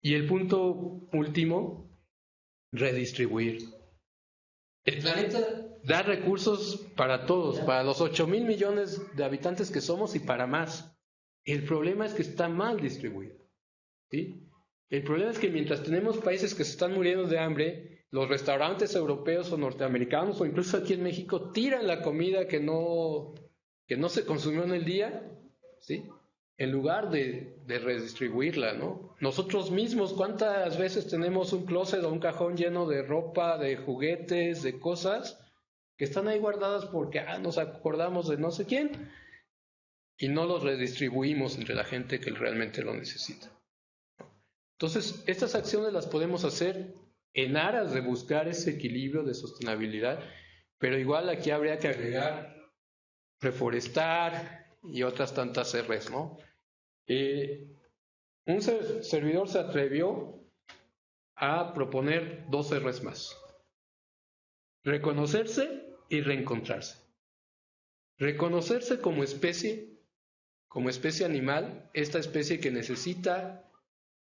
Y el punto último, redistribuir. El planeta da recursos para todos, para los 8,000 millones de habitantes que somos y para más. El problema es que está mal distribuido, ¿sí? El problema es que mientras tenemos países que se están muriendo de hambre, los restaurantes europeos o norteamericanos o incluso aquí en México tiran la comida que no se consumió en el día, ¿sí? En lugar de redistribuirla, ¿no? Nosotros mismos, ¿cuántas veces tenemos un closet o un cajón lleno de ropa, de juguetes, de cosas que están ahí guardadas porque nos acordamos de no sé quién y no los redistribuimos entre la gente que realmente lo necesita? Entonces, estas acciones las podemos hacer en aras de buscar ese equilibrio de sostenibilidad, pero igual aquí habría que agregar reforestar y otras tantas R's, ¿no? Un servidor se atrevió a proponer 2 R's más: reconocerse y reencontrarse. Reconocerse como especie animal, esta especie que necesita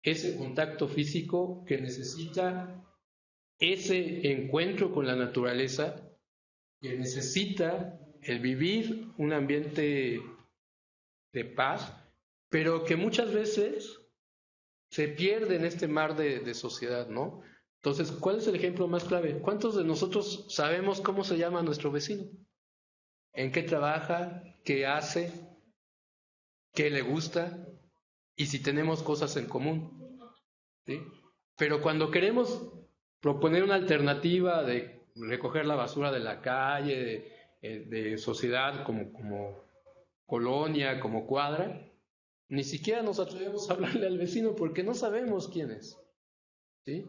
ese contacto físico, que necesita ese encuentro con la naturaleza, que necesita el vivir un ambiente de paz, pero que muchas veces se pierde en este mar de sociedad, ¿no? Entonces, ¿cuál es el ejemplo más clave? ¿Cuántos de nosotros sabemos cómo se llama nuestro vecino? ¿En qué trabaja? ¿Qué hace? ¿Qué le gusta? Y si tenemos cosas en común, ¿sí? Pero cuando queremos proponer una alternativa de recoger la basura de la calle, de sociedad como colonia, como cuadra, ni siquiera nos atrevemos a hablarle al vecino porque no sabemos quién es, ¿sí?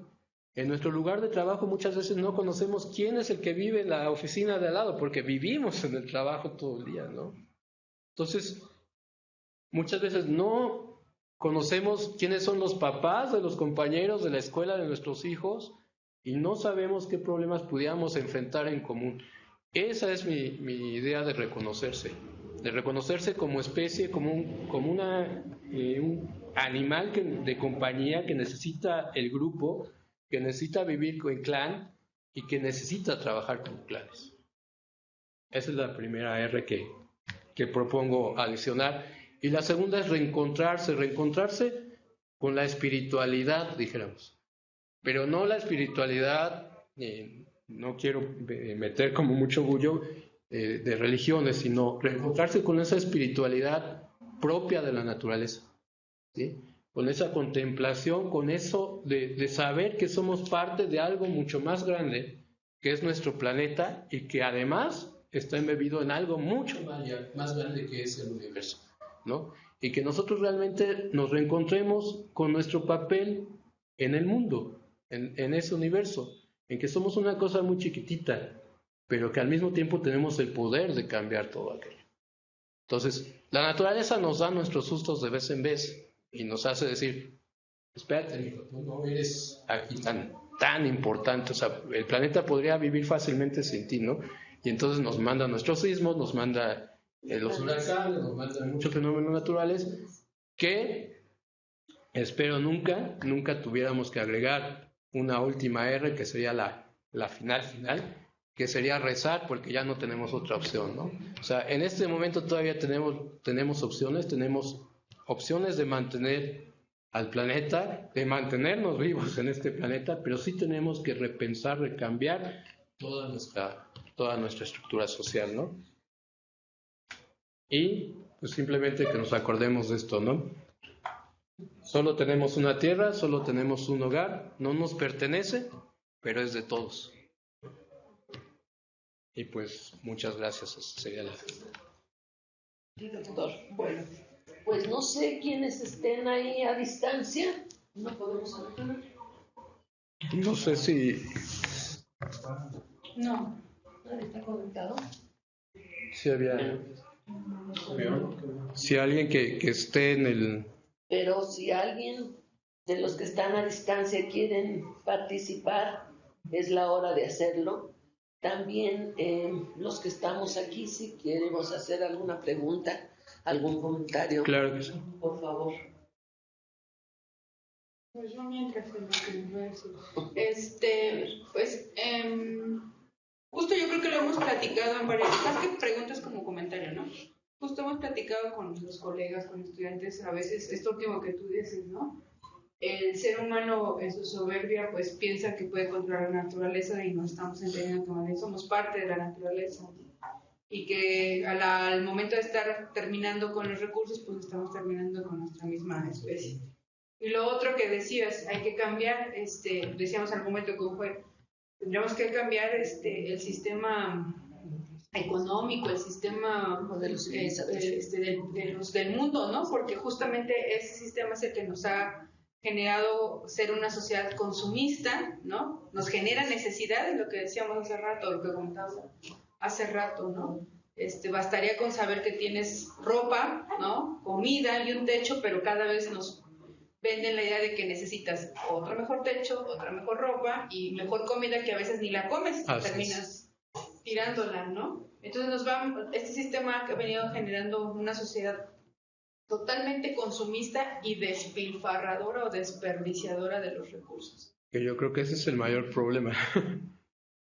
En nuestro lugar de trabajo muchas veces no conocemos quién es el que vive en la oficina de al lado porque vivimos en el trabajo todo el día, ¿no? Entonces, muchas veces no conocemos quiénes son los papás de los compañeros de la escuela de nuestros hijos y no sabemos qué problemas pudiéramos enfrentar en común. Esa es mi idea de reconocerse como especie, como un animal de compañía que necesita el grupo, que necesita vivir en clan y que necesita trabajar con clanes. Esa es la primera R que propongo adicionar. Y la segunda es reencontrarse con la espiritualidad, dijéramos. Pero no la espiritualidad, no quiero meter como mucho bullo de religiones, sino reencontrarse con esa espiritualidad propia de la naturaleza, ¿sí? Con esa contemplación, con eso de saber que somos parte de algo mucho más grande, que es nuestro planeta, y que además está embebido en algo mucho más grande que es el universo, ¿no? Y que nosotros realmente nos reencontremos con nuestro papel en el mundo, en ese universo. en que somos una cosa muy chiquitita, pero que al mismo tiempo tenemos el poder de cambiar todo aquello. Entonces, la naturaleza nos da nuestros sustos de vez en vez y nos hace decir, espérate, mijo, tú no eres aquí tan importante, o sea, el planeta podría vivir fácilmente sin ti, ¿no? Y entonces nos manda nuestros sismos, nos manda los huracanes, nos manda muchos fenómenos naturales que espero nunca tuviéramos que agregar una última R, que sería la final, que sería rezar, porque ya no tenemos otra opción, ¿no? O sea, en este momento todavía tenemos opciones de mantener al planeta, de mantenernos vivos en este planeta, pero sí tenemos que repensar, recambiar toda nuestra estructura social, ¿no? Y pues simplemente que nos acordemos de esto, ¿no? Solo tenemos una tierra, solo tenemos un hogar, no nos pertenece, pero es de todos. Y pues muchas gracias, esa sería la... Sí, doctor. Bueno, pues no sé quiénes estén ahí a distancia, no podemos hablar. No sé si... No, nadie está conectado. Si había... Si alguien que esté en el... Pero si alguien de los que están a distancia quieren participar, es la hora de hacerlo. También los que estamos aquí, si queremos hacer alguna pregunta, algún comentario, Claro que sí. por favor. Pues yo mientras en lo que les voy a decir. Justo yo creo que lo hemos platicado en varias, más que preguntas como comentario, ¿no? Justo hemos platicado con nuestros colegas, con estudiantes, a veces esto último que tú dices, ¿no? El ser humano en su soberbia pues piensa que puede controlar la naturaleza y no estamos entendiendo que también somos parte de la naturaleza y que al momento de estar terminando con los recursos pues estamos terminando con nuestra misma especie. Y lo otro que decías, hay que cambiar, decíamos al momento que fue, tendríamos que cambiar el sistema económico, el sistema del mundo, ¿no? Porque justamente ese sistema es el que nos ha generado ser una sociedad consumista, ¿no? Nos genera necesidades, lo que decíamos hace rato, lo que comentábamos hace rato, ¿no? Bastaría con saber que tienes ropa, ¿no? Comida y un techo, pero cada vez nos venden la idea de que necesitas otro mejor techo, otra mejor ropa y mejor comida que a veces ni la comes, terminas tirándola, ¿no? Entonces este sistema ha venido generando una sociedad totalmente consumista y despilfarradora o desperdiciadora de los recursos. Que yo creo que ese es el mayor problema.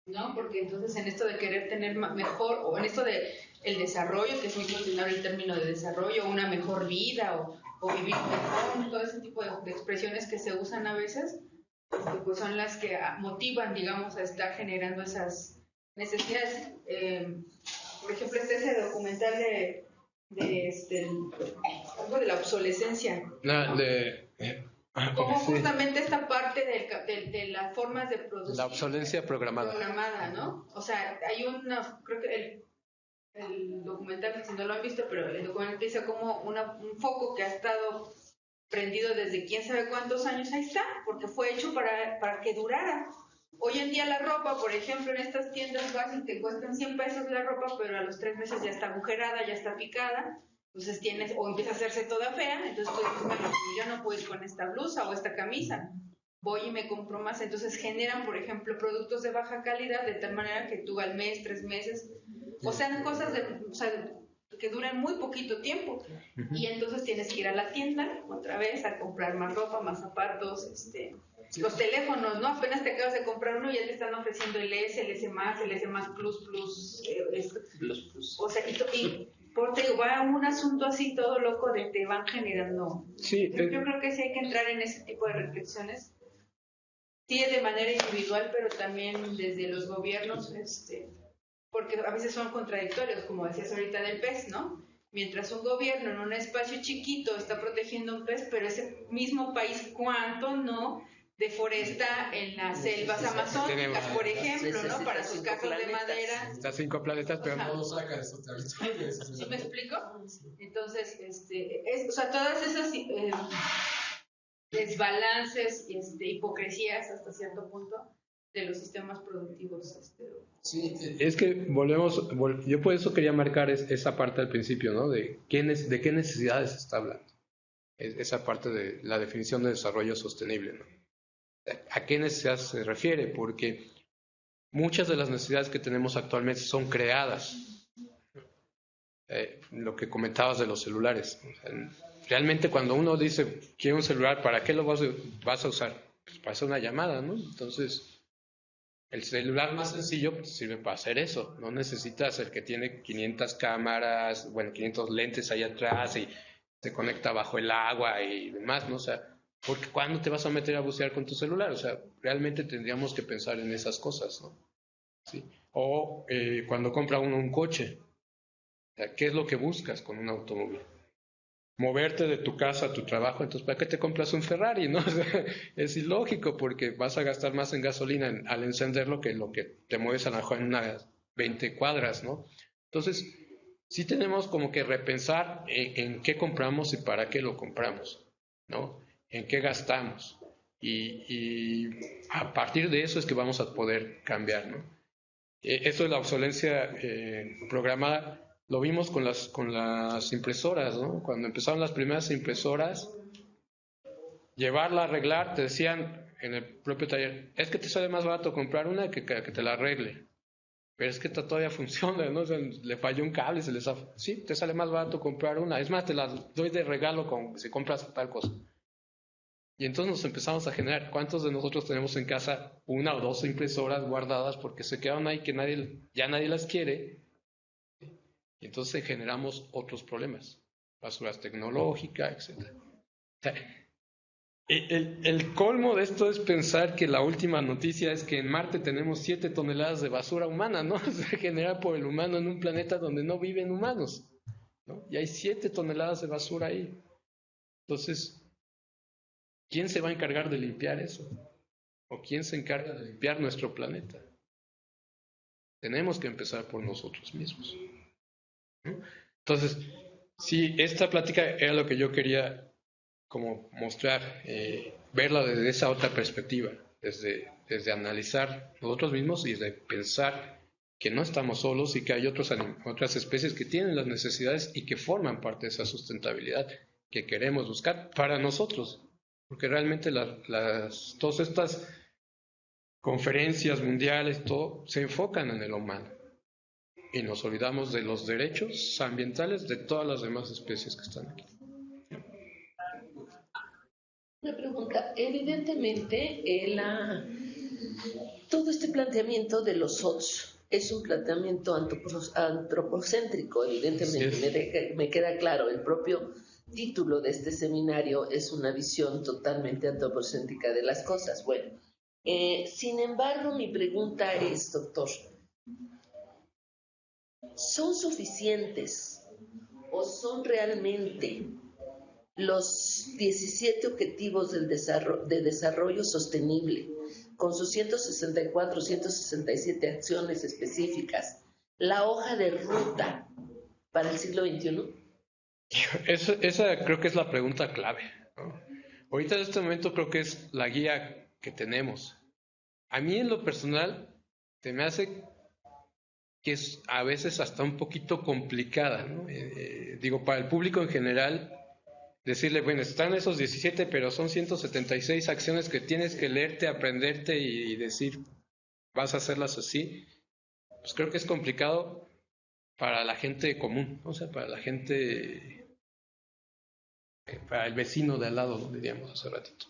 ¿No? Porque entonces en esto de querer tener mejor, o en esto de el desarrollo, que es muy cuestionable el término de desarrollo, una mejor vida o vivir mejor, todo ese tipo de expresiones que se usan a veces, pues son las que motivan, digamos, a estar generando esas necesidades. Por ejemplo, ese documental algo de la obsolescencia, ¿no? Como justamente esta parte de las formas de producir. La obsolescencia programada. ¿no? O sea, hay creo que el documental, si no lo han visto, pero el documental dice como un foco que ha estado prendido desde quién sabe cuántos años, ahí está, porque fue hecho para que durara. Hoy en día la ropa, por ejemplo, en estas tiendas vas y te cuestan 100 pesos la ropa, pero a los 3 meses ya está agujerada, ya está picada. Entonces o empieza a hacerse toda fea, entonces tú dices, bueno, yo no puedo ir con esta blusa o esta camisa, voy y me compro más. Entonces generan, por ejemplo, productos de baja calidad de tal manera que tú al mes, 3 meses, o sean cosas que duran muy poquito tiempo. Y entonces tienes que ir a la tienda otra vez a comprar más ropa, más zapatos, los teléfonos, ¿no? Apenas te acabas de comprar uno y ya te están ofreciendo el S, el S+, el S++, o sea, y porque va un asunto así todo loco de te van generando. Sí, yo creo que sí hay que entrar en ese tipo de reflexiones. Sí, de manera individual, pero también desde los gobiernos, porque a veces son contradictorios, como decías ahorita del pez, ¿no? Mientras un gobierno en un espacio chiquito está protegiendo un pez, pero ese mismo país, ¿cuánto no deforesta en las selvas amazónicas, por ejemplo, ¿no? Para sus casas de madera. Está 5 planetas, pero no lo saca de su territorio. ¿Sí me explico? Entonces, o sea, todas esas desbalances, hipocresías hasta cierto punto, de los sistemas productivos. Sí, es que yo por eso quería marcar esa parte al principio, ¿no? De qué necesidades se está hablando. Esa parte de la definición de desarrollo sostenible, ¿no? ¿A qué necesidades se refiere? Porque muchas de las necesidades que tenemos actualmente son creadas. Lo que comentabas de los celulares. O sea, realmente cuando uno dice, quiero un celular, ¿para qué lo vas a usar? Pues para hacer una llamada, ¿no? Entonces, el celular más sencillo sirve para hacer eso. No necesitas el que tiene 500 cámaras, 500 lentes ahí atrás y se conecta bajo el agua y demás, ¿no? O sea, porque ¿cuándo te vas a meter a bucear con tu celular? O sea, realmente tendríamos que pensar en esas cosas, ¿no? ¿Sí? O cuando compra uno un coche, o sea, ¿qué es lo que buscas con un automóvil? Moverte de tu casa a tu trabajo, entonces ¿para qué te compras un Ferrari? ¿No? O sea, es ilógico porque vas a gastar más en gasolina al encenderlo que lo que te mueves a lo mejor en unas 20 cuadras, ¿no? Entonces, sí tenemos como que repensar en qué compramos y para qué lo compramos, ¿no? En qué gastamos. Y a partir de eso es que vamos a poder cambiar, ¿no? Eso de la obsolencia programada lo vimos con las impresoras, ¿no? Cuando empezaron las primeras impresoras, llevarla a arreglar, te decían en el propio taller, es que te sale más barato comprar una que te la arregle. Pero es que todavía funciona, ¿no? O sea, le falló un cable, sí, te sale más barato comprar una. Es más, te la doy de regalo si compras tal cosa. Y entonces nos empezamos a generar, ¿cuántos de nosotros tenemos en casa una o dos impresoras guardadas porque se quedaron ahí que ya nadie las quiere? Y entonces generamos otros problemas, basuras tecnológicas, etc. O sea, el colmo de esto es pensar que la última noticia es que en Marte tenemos 7 toneladas de basura humana, ¿no? O sea, generada por el humano en un planeta donde no viven humanos, ¿no? Y hay 7 toneladas de basura ahí. Entonces, ¿quién se va a encargar de limpiar eso? ¿O quién se encarga de limpiar nuestro planeta? Tenemos que empezar por nosotros mismos, ¿no? Entonces, sí, esta plática era lo que yo quería como mostrar, verla desde esa otra perspectiva, desde analizar nosotros mismos y de pensar que no estamos solos y que hay otras especies que tienen las necesidades y que forman parte de esa sustentabilidad que queremos buscar para nosotros, porque realmente todas estas conferencias mundiales, todo se enfocan en el humano y nos olvidamos de los derechos ambientales de todas las demás especies que están aquí. Una pregunta, evidentemente todo este planteamiento de los SOTS es un planteamiento antropocéntrico, evidentemente, me queda claro, el propio título de este seminario es una visión totalmente antropocéntrica de las cosas. Bueno, sin embargo, mi pregunta es, doctor, ¿son suficientes o son realmente los 17 objetivos de desarrollo sostenible, con sus 164, 167 acciones específicas, la hoja de ruta para el siglo XXI? Esa creo que es la pregunta clave, ¿no? Ahorita en este momento creo que es la guía que tenemos. A mí en lo personal se me hace que es a veces hasta un poquito complicada, ¿no? Digo, para el público en general, decirle, bueno, están esos 17, pero son 176 acciones que tienes que leerte, aprenderte y decir, vas a hacerlas así. Pues creo que es complicado para la gente común, o sea, para la gente, para el vecino de al lado, ¿no? Diríamos hace ratito.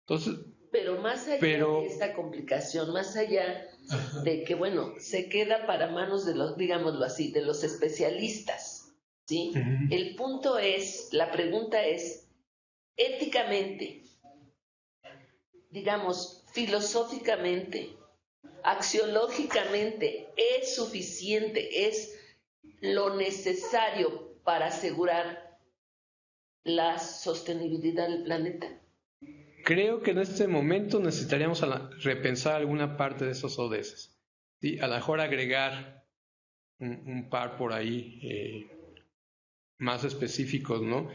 Entonces, pero más allá de esta complicación, más allá de que, bueno, se queda para manos de los, digámoslo así, de los especialistas, ¿sí? Uh-huh. El punto es, la pregunta es, éticamente, digamos, filosóficamente, axiológicamente, ¿es suficiente, es lo necesario para asegurar la sostenibilidad del planeta? Creo que en este momento necesitaríamos repensar alguna parte de esos ODS. ¿Sí? A lo mejor agregar un par por ahí más específicos, ¿no?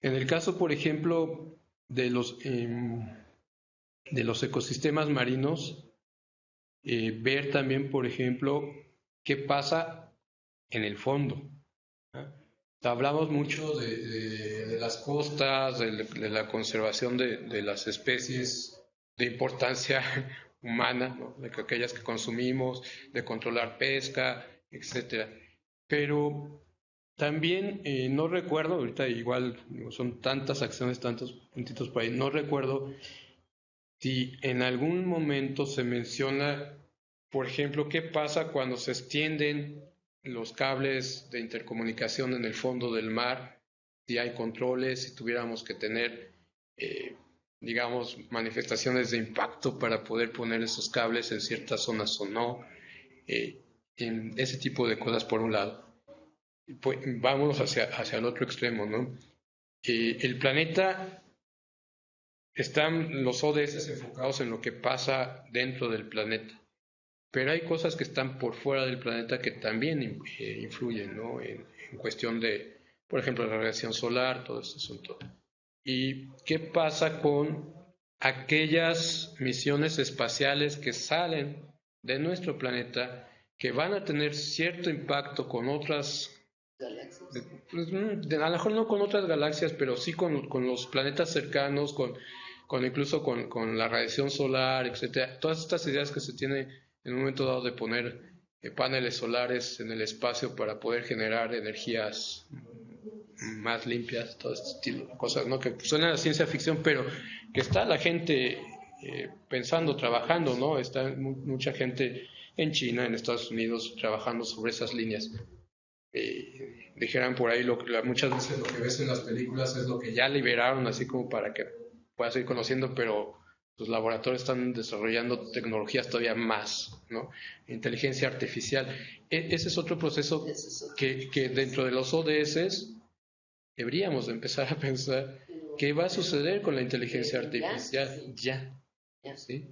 En el caso, por ejemplo, de los ecosistemas marinos, ver también, por ejemplo, qué pasa en el fondo. Hablamos mucho de las costas, de la conservación de las especies de importancia humana, ¿no? De aquellas que consumimos, de controlar pesca, etcétera. Pero también no recuerdo, ahorita igual son tantas acciones, tantos puntitos por ahí, no recuerdo si en algún momento se menciona, por ejemplo, qué pasa cuando se extienden los cables de intercomunicación en el fondo del mar, si hay controles, si tuviéramos que tener, digamos, manifestaciones de impacto para poder poner esos cables en ciertas zonas o no, en ese tipo de cosas por un lado. Pues, vámonos hacia el otro extremo, ¿no? El planeta, están los ODS enfocados en lo que pasa dentro del planeta. Pero hay cosas que están por fuera del planeta que también influyen, ¿no? En cuestión de, por ejemplo, la radiación solar, todo este asunto. ¿Y qué pasa con aquellas misiones espaciales que salen de nuestro planeta, que van a tener cierto impacto con otras galaxias? Pues, a lo mejor no con otras galaxias, pero sí con los planetas cercanos, incluso con la radiación solar, etcétera. Todas estas ideas que se tiene en un momento dado de poner paneles solares en el espacio para poder generar energías más limpias, todo este estilo de cosas, ¿no? Que suenan a ciencia ficción, pero que está la gente pensando, trabajando, ¿no? Está mucha gente en China, en Estados Unidos, trabajando sobre esas líneas. Dijeran por ahí, muchas veces lo que ves en las películas es lo que ya liberaron, así como para que puedas ir conociendo, pero los laboratorios están desarrollando tecnologías todavía más, ¿no? Inteligencia artificial. Ese es otro proceso que dentro de los ODS deberíamos empezar a pensar qué va a suceder con la inteligencia artificial ya, ¿sí?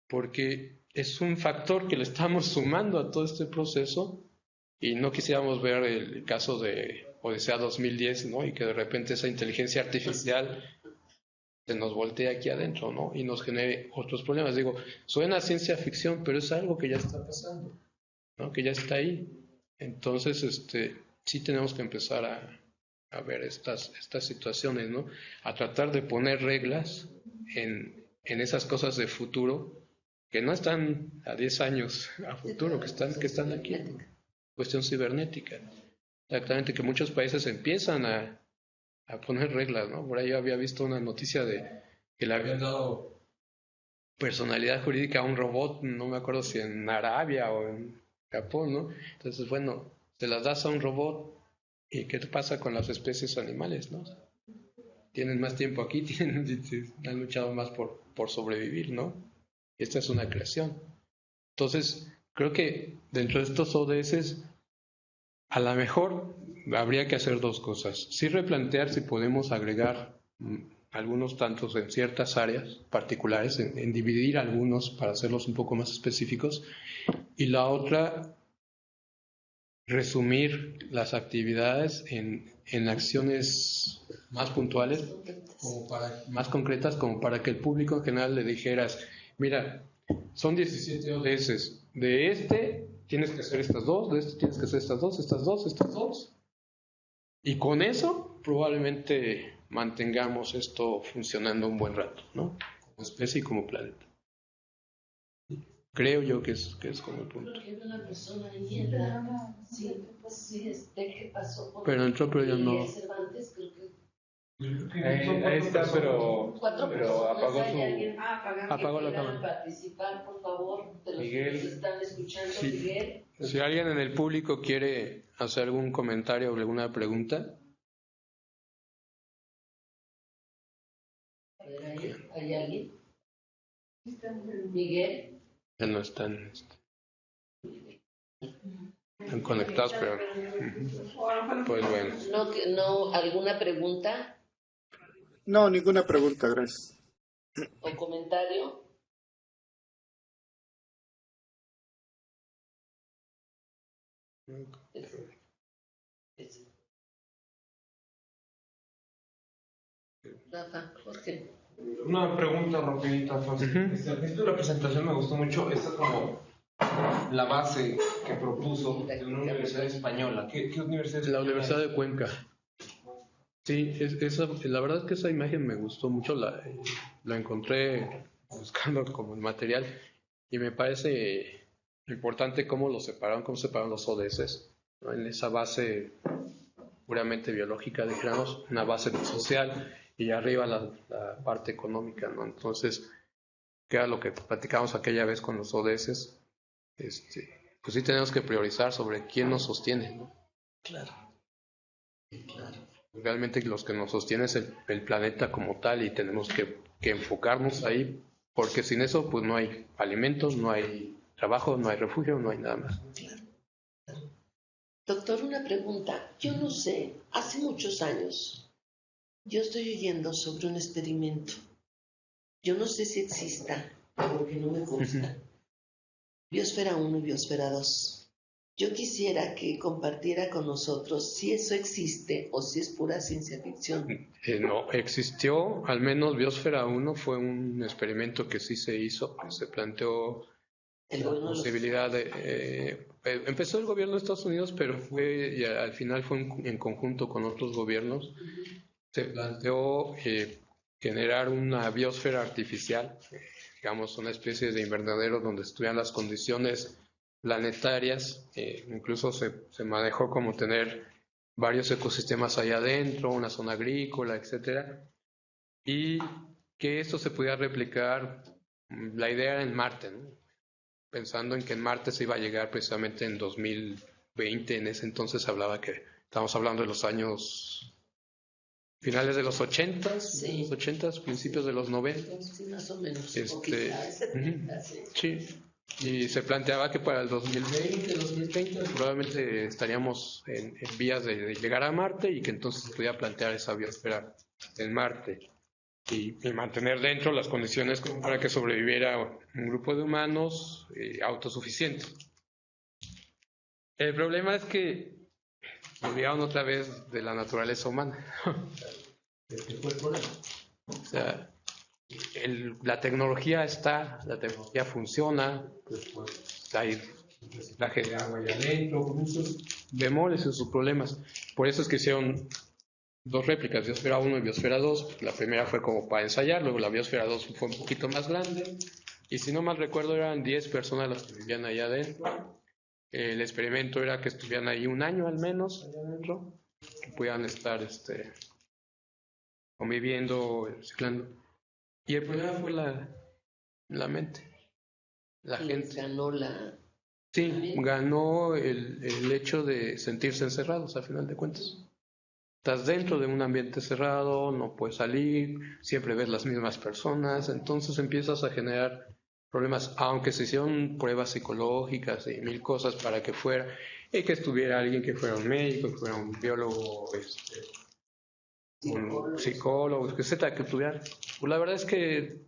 Porque es un factor que le estamos sumando a todo este proceso. Y no quisiéramos ver el caso de Odisea 2010, ¿no? Y que de repente esa inteligencia artificial se nos voltee aquí adentro, ¿no? Y nos genere otros problemas. Digo, suena a ciencia ficción, pero es algo que ya está pasando, ¿no? Que ya está ahí. Entonces, sí tenemos que empezar a ver estas situaciones, ¿no? A tratar de poner reglas en esas cosas de futuro que no están a 10 años a futuro, que están aquí. Cuestión cibernética. Exactamente, que muchos países empiezan a poner reglas, ¿no? Por ahí yo había visto una noticia de que le habían dado personalidad jurídica a un robot, no me acuerdo si en Arabia o en Japón, ¿no? Entonces, bueno, te las das a un robot y ¿qué te pasa con las especies animales, no? Tienen más tiempo aquí, han luchado más por sobrevivir, ¿no? Esta es una creación. Entonces, creo que dentro de estos ODS a lo mejor habría que hacer dos cosas. Sí replantear si podemos agregar algunos tantos en ciertas áreas particulares, en dividir algunos para hacerlos un poco más específicos. Y la otra, resumir las actividades en acciones más puntuales, más concretas, como para que el público en general le dijeras, mira, son 17 ODS, de tienes que hacer estas dos, de tienes que hacer estas dos. Y con eso probablemente mantengamos esto funcionando un buen rato, ¿no? Como especie y como planeta. Creo yo que es como el punto. Pero entró, pero ya no. Ahí está, pero apagó la cámara. Participar, por favor, de los Miguel. que nos están escuchando, Sí. Miguel. Si alguien en el público quiere hacer algún comentario o alguna pregunta. A ver, ¿hay alguien? Miguel. Ya no están conectados, pero pues bueno. No, ¿alguna pregunta No, ninguna pregunta, gracias. o comentario? Rafa, Jorge. una pregunta rapidita, fácil. Al principio de la presentación me gustó mucho esta como la base que propuso de una universidad española. ¿Qué universidad es? La Universidad de Cuenca. Sí, la verdad es que esa imagen me gustó mucho, la encontré buscando como el material y me parece importante cómo separaron los ODS, ¿no? En esa base puramente biológica, dijéramos, una base social y arriba la parte económica, ¿no? Entonces, que era lo que platicamos aquella vez con los ODS, pues sí tenemos que priorizar sobre quién nos sostiene, ¿no? Claro, claro. Realmente los que nos sostiene es el planeta como tal y tenemos que enfocarnos ahí, porque sin eso pues no hay alimentos, no hay trabajo, no hay refugio, no hay nada más. Claro, claro. Doctor, una pregunta. Yo no sé, hace muchos años yo estoy oyendo sobre un experimento. Yo no sé si exista, porque no me consta. Biosfera 1 y Biosfera 2. Yo quisiera que compartiera con nosotros si eso existe o si es pura ciencia ficción. No, existió, al menos Biosfera 1 fue un experimento que sí se hizo, que se planteó la posibilidad de... empezó el gobierno de Estados Unidos, pero y al final fue en conjunto con otros gobiernos. Se planteó generar una biosfera artificial, digamos una especie de invernadero donde estuvieran las condiciones planetarias, incluso se manejó como tener varios ecosistemas allá adentro, una zona agrícola, etcétera, y que esto se pudiera replicar. La idea era en Marte, ¿no? Pensando en que en Marte se iba a llegar precisamente en 2020. En ese entonces hablaba que estamos hablando de los años finales de los 80, sí. Los 80, principios de los 90. Sí, más o menos. Sí. Y se planteaba que para el 2020, 2030 probablemente estaríamos en vías de llegar a Marte y que entonces se pudiera plantear esa biosfera en Marte y mantener dentro las condiciones para que sobreviviera un grupo de humanos autosuficientes. El problema es que olvidaron otra vez de la naturaleza humana. Este fue el problema. O sea, la tecnología la tecnología funciona, pues hay reciclaje de agua allá adentro, muchos bemoles y sus problemas. Por eso es que hicieron dos réplicas, Biosfera 1 y Biosfera 2. La primera fue como para ensayar, luego la Biosfera 2 fue un poquito más grande, y si no mal recuerdo eran 10 personas las que vivían allá adentro. El experimento era que estuvieran ahí un año al menos allá adentro, que pudieran estar conviviendo, reciclando. Y el problema fue la mente, la gente. Ganó la... Sí, ganó el hecho de sentirse encerrados, al final de cuentas. Estás dentro de un ambiente cerrado, no puedes salir, siempre ves las mismas personas, entonces empiezas a generar problemas, aunque se hicieron pruebas psicológicas y mil cosas para que fuera, y que estuviera alguien que fuera un médico, que fuera un biólogo, un psicólogo, etcétera, que estuviera. Pues la verdad es que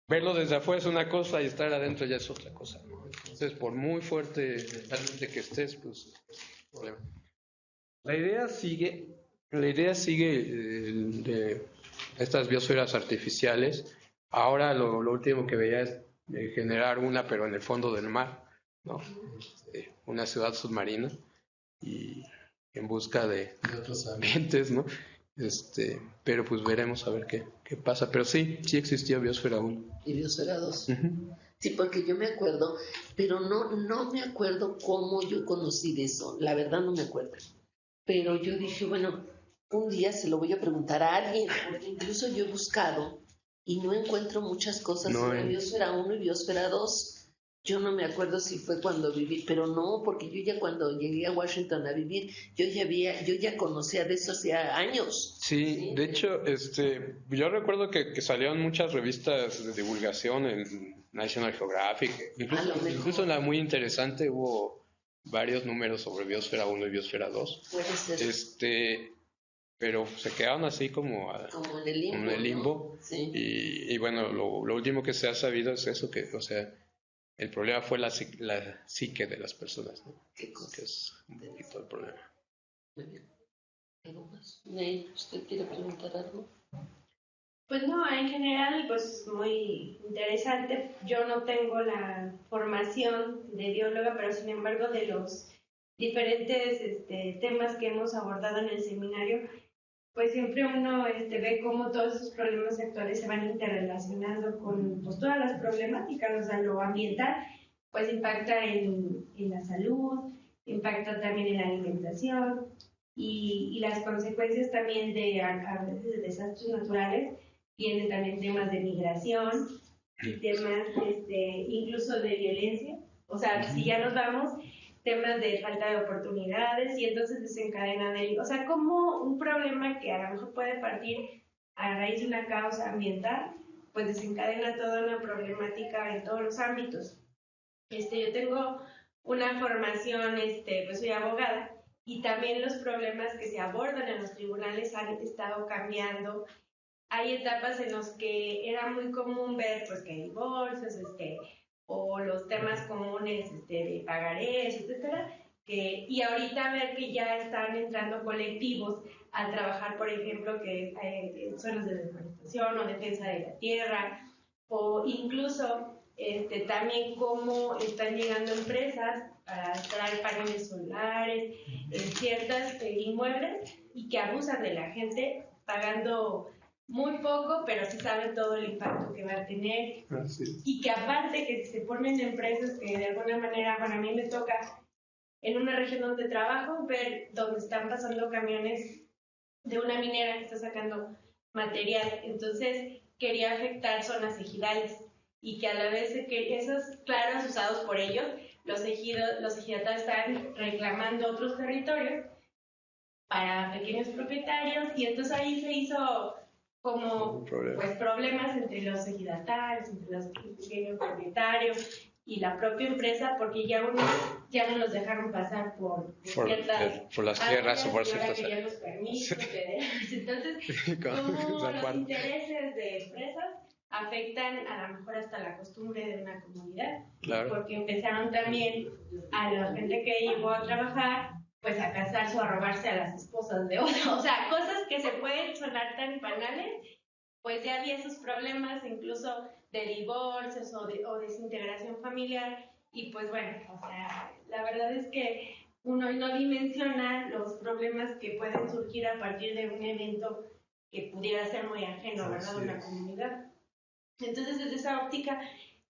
verlo desde afuera es una cosa y estar adentro ya es otra cosa, ¿no? Entonces, por muy fuerte mentalmente que estés, pues es un problema. La idea sigue de estas biosferas artificiales. Ahora lo último que veía es generar una, pero en el fondo del mar, ¿no? Una ciudad submarina y en busca de otros ambientes, ¿no? Pero pues veremos a ver qué pasa. Pero sí existió Biosfera 1. Y Biosfera 2. Sí, porque yo me acuerdo, pero no me acuerdo cómo yo conocí de eso. La verdad no me acuerdo. Pero yo dije, bueno, un día se lo voy a preguntar a alguien, porque incluso yo he buscado y no encuentro muchas cosas sobre Biosfera 1 y Biosfera 2. Yo no me acuerdo si fue cuando viví, pero no, porque yo ya cuando llegué a Washington a vivir, yo ya conocía de eso hacía años. Sí, de hecho, yo recuerdo que salieron muchas revistas de divulgación en National Geographic, incluso en la muy interesante hubo varios números sobre Biosfera 1 y Biosfera 2. Puede ser. Pero se quedaron así como en el limbo. ¿No? Sí. Y bueno, lo último que se ha sabido es eso, que, o sea, el problema fue la psique de las personas, ¿no? ¿Qué cosa? Que es un poquito el problema. Muy bien. ¿Algo más? Ney, ¿usted quiere preguntar algo? Pues no, en general, pues muy interesante. Yo no tengo la formación de bióloga, pero sin embargo de los diferentes temas que hemos abordado en el seminario, pues siempre uno ve cómo todos esos problemas actuales se van interrelacionando con pues, todas las problemáticas, o sea, lo ambiental, pues impacta en la salud, impacta también en la alimentación y las consecuencias también a veces de desastres naturales, tienen también temas de migración y temas incluso de violencia, o sea, si ya nos vamos, temas de falta de oportunidades y entonces desencadenan o sea, como un problema que a lo mejor puede partir a raíz de una causa ambiental, pues desencadena toda una problemática en todos los ámbitos. Yo tengo una formación, pues soy abogada y también los problemas que se abordan en los tribunales han estado cambiando. Hay etapas en las que era muy común ver pues que hay divorcios, o los temas comunes de pagarés, etcétera, y ahorita ver que ya están entrando colectivos a trabajar, por ejemplo, que zonas de deforestación o defensa de la tierra, o incluso también cómo están llegando empresas para traer paneles solares en ciertos inmuebles y que abusan de la gente pagando muy poco, pero sí saben todo el impacto que va a tener. Y que aparte que se ponen empresas que de alguna manera, bueno, a mí me toca en una región donde trabajo ver donde están pasando camiones de una minera que está sacando material, entonces quería afectar zonas ejidales y que a la vez de que esos claros usados por ellos, los ejidatarios están reclamando otros territorios para pequeños propietarios y entonces ahí se hizo como pues problemas entre los ejidatarios, entre los pequeños propietarios y la propia empresa, porque ya no los dejaron pasar por las tierras o por ciertas áreas. Ya los permisos, entonces como los intereses de empresas afectan a lo mejor hasta la costumbre de una comunidad, porque empezaron también a la gente que llegó a trabajar pues a casarse o a robarse a las esposas de otro, o sea, cosas que se pueden sonar tan banales, pues ya había esos problemas incluso de divorcios o desintegración familiar, y pues bueno, o sea, la verdad es que uno no dimensiona los problemas que pueden surgir a partir de un evento que pudiera ser muy ajeno, ¿verdad?, de una comunidad. Entonces, desde esa óptica,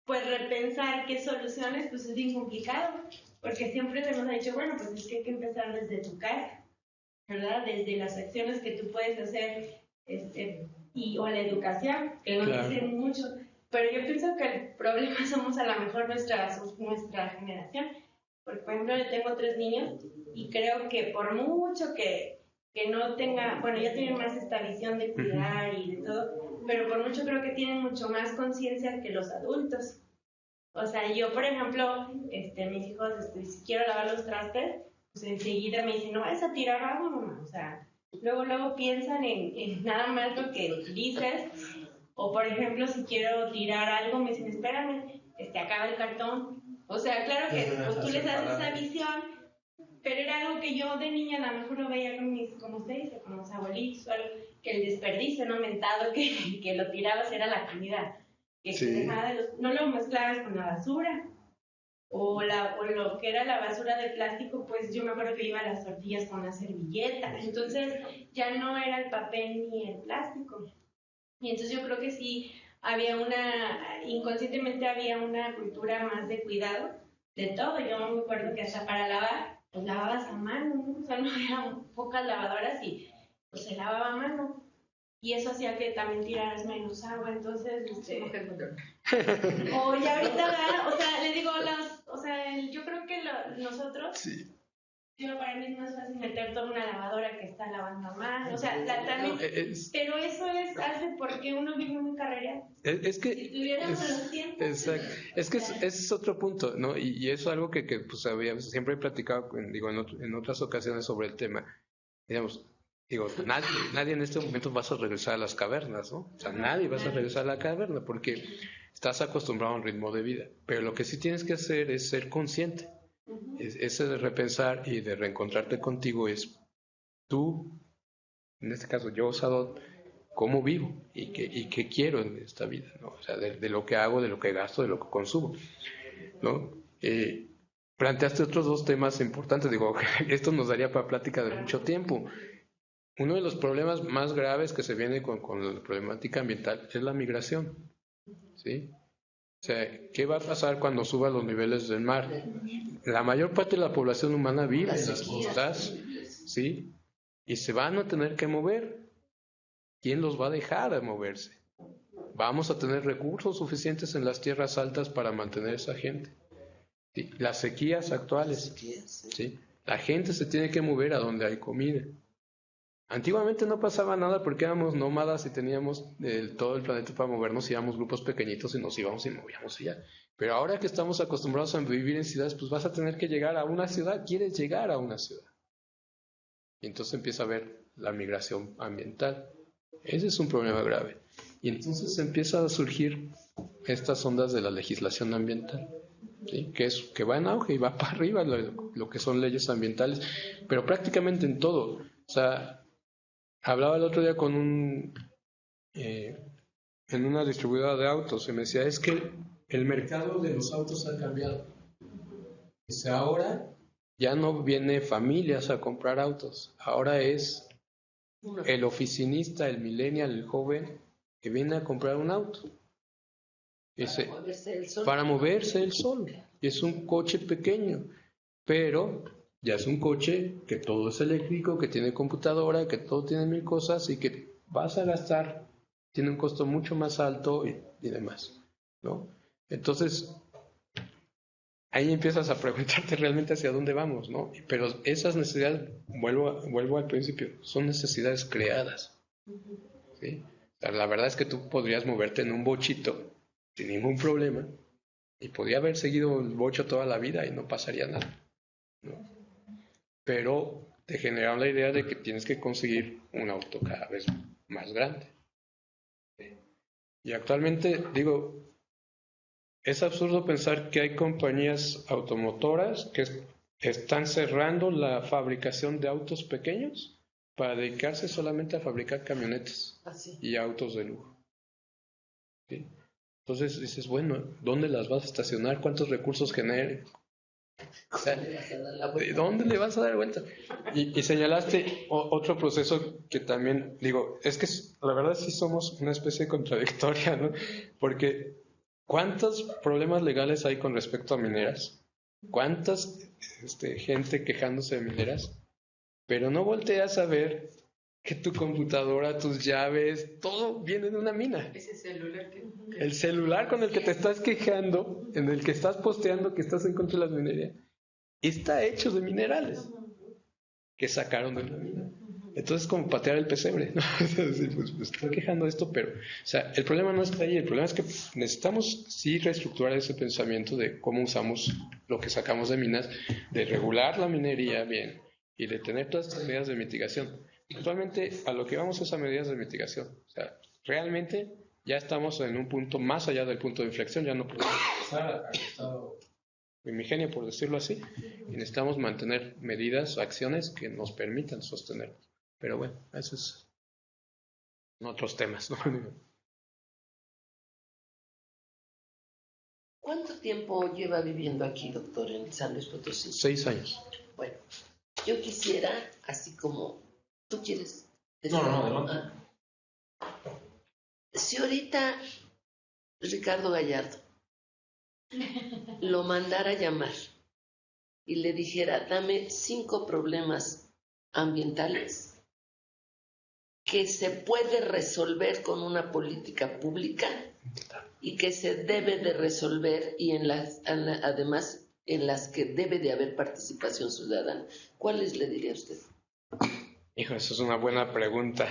pues repensar qué soluciones, pues es bien complicado, porque siempre se nos ha dicho, bueno, pues es que hay que empezar desde tu casa, ¿verdad? Desde las acciones que tú puedes hacer, o la educación, que nos dicen mucho, pero yo pienso que el problema somos a lo mejor nuestra generación, porque por ejemplo yo tengo 3 niños y creo que por mucho que no tenga, bueno, ya tienen más esta visión de cuidar y de todo, pero por mucho creo que tienen mucho más conciencia que los adultos. O sea, yo, por ejemplo, mis hijos, si quiero lavar los trastes, pues enseguida me dicen, no vas a tirar agua, mamá. O sea, luego piensan en nada más lo que utilices. O, por ejemplo, si quiero tirar algo, me dicen, espérame, acaba el cartón. O sea, claro que pues tú les das esa visión, pero era algo que yo de niña a lo mejor lo veía como usted dice, con los abuelitos, que el desperdicio no mentado, que lo tirabas era la comida. Que no lo mezclabas con la basura, o lo que era la basura de plástico, pues yo me acuerdo que iba a las tortillas con la servilleta, entonces ya no era el papel ni el plástico, y entonces yo creo que sí inconscientemente había una cultura más de cuidado de todo. Yo me acuerdo que hasta para lavar, pues lavabas a mano, ¿no? O sea, no eran pocas lavadoras y pues se lavaba a mano. Y eso hacía que también tiraras menos agua, entonces, o ya ahorita, o sea, le digo, yo creo que nosotros, para mí es más fácil meter toda una lavadora que está lavando a mano, o sea, también, pero eso hace porque uno vive muy carrera. Es que, si tuviéramos los tiempos. Exacto, es que ese es otro punto, ¿no? Y eso es algo que pues siempre he platicado, en otras ocasiones sobre el tema, digamos, nadie en este momento vas a regresar a las cavernas, ¿no? O sea, nadie vas a regresar a la caverna porque estás acostumbrado a un ritmo de vida. Pero lo que sí tienes que hacer es ser consciente. Ese de repensar y de reencontrarte contigo es tú, en este caso yo, Sadot, cómo vivo y qué quiero en esta vida, ¿no? O sea, de lo que hago, de lo que gasto, de lo que consumo, ¿no? Planteaste otros dos temas importantes, digo, esto nos daría para plática de mucho tiempo. Uno de los problemas más graves que se viene con la problemática ambiental es la migración, ¿sí? O sea, ¿qué va a pasar cuando suban los niveles del mar? La mayor parte de la población humana vive en las costas, ¿sí? Y se van a tener que mover. ¿Quién los va a dejar a moverse? Vamos a tener recursos suficientes en las tierras altas para mantener a esa gente. ¿Sí? Las sequías actuales, ¿sí? La gente se tiene que mover a donde hay comida. Antiguamente no pasaba nada porque éramos nómadas y teníamos todo el planeta para movernos, íbamos grupos pequeñitos y nos íbamos y movíamos allá. Pero ahora que estamos acostumbrados a vivir en ciudades, pues vas a tener que llegar a una ciudad, quieres llegar a una ciudad. Y entonces empieza a haber la migración ambiental. Ese es un problema grave. Y entonces empieza a surgir estas ondas de la legislación ambiental, ¿sí? Que va en auge y va para arriba lo que son leyes ambientales, pero prácticamente en todo. O sea, hablaba el otro día con en una distribuidora de autos y me decía, es que el mercado de los autos ha cambiado. Dice, ahora ya no viene familias a comprar autos, ahora es el oficinista, el millennial, el joven que viene a comprar un auto. Dice, para moverse él solo. Es un coche pequeño, pero ya es un coche que todo es eléctrico, que tiene computadora, que todo tiene 1000 cosas y que vas a gastar, tiene un costo mucho más alto y demás, ¿no? Entonces, ahí empiezas a preguntarte realmente hacia dónde vamos, ¿no? Pero esas necesidades, vuelvo al principio, son necesidades creadas, ¿sí? O sea, la verdad es que tú podrías moverte en un bochito sin ningún problema y podría haber seguido el bocho toda la vida y no pasaría nada, ¿no? Pero te genera la idea de que tienes que conseguir un auto cada vez más grande, ¿sí? Y actualmente, digo, es absurdo pensar que hay compañías automotoras que están cerrando la fabricación de autos pequeños para dedicarse solamente a fabricar camionetas y autos de lujo, ¿sí? Entonces dices, bueno, ¿dónde las vas a estacionar? ¿Cuántos recursos generen? O sea, ¿de dónde le vas a dar vuelta? Y señalaste otro proceso que también, digo, es que la verdad sí somos una especie contradictoria, ¿no? Porque ¿cuántos problemas legales hay con respecto a mineras? ¿Cuántas gente quejándose de mineras? Pero no volteas a ver que tu computadora, tus llaves, todo viene de una mina. Ese celular El celular con el que te estás quejando, en el que estás posteando que estás en contra de las minerías, está hecho de minerales que sacaron de la mina. Entonces es como patear el pesebre, ¿no? pues estoy quejando de esto, pero, o sea, el problema no está ahí. El problema es que necesitamos sí reestructurar ese pensamiento de cómo usamos lo que sacamos de minas, de regular la minería bien y de tener todas estas medidas de mitigación. Actualmente a lo que vamos es a medidas de mitigación. O sea, realmente ya estamos en un punto más allá del punto de inflexión, ya no podemos pasar al estado primigenio, por decirlo así, y necesitamos mantener medidas, acciones que nos permitan sostenerlo. Pero bueno, esos son otros temas, ¿no? ¿Cuánto tiempo lleva viviendo aquí, doctor, en San Luis Potosí? 6 años. Bueno, yo quisiera, así como tú quieres decir. No, Si ahorita Ricardo Gallardo lo mandara a llamar y le dijera, dame 5 problemas ambientales que se puede resolver con una política pública y que se debe de resolver y además en las que debe de haber participación ciudadana, ¿cuáles le diría usted? Hijo, eso es una buena pregunta.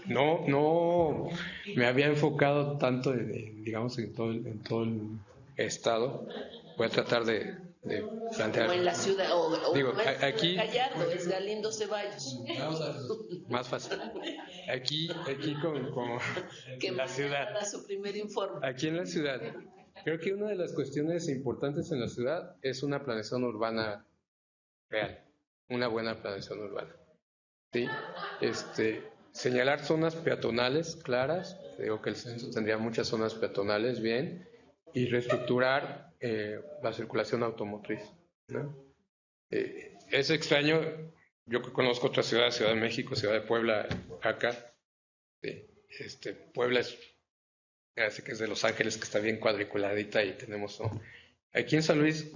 No me había enfocado tanto, digamos, en todo el estado. Voy a tratar de plantear. O en la ciudad, Digo, no es aquí Gallardo, es Galindo Ceballos. más fácil. Aquí como Que la ciudad. para su primer informe. Aquí en la ciudad, creo que una de las cuestiones importantes en la ciudad es una planeación urbana real, una buena planeación urbana. ¿Sí? señalar zonas peatonales claras, digo que el censo tendría muchas zonas peatonales bien, y reestructurar la circulación automotriz, ¿no? Es extraño, yo que conozco otras ciudades, Ciudad de México, Ciudad de Puebla, acá, Puebla es, así que es de Los Ángeles, que está bien cuadriculadita y tenemos, ¿no? Aquí en San Luis,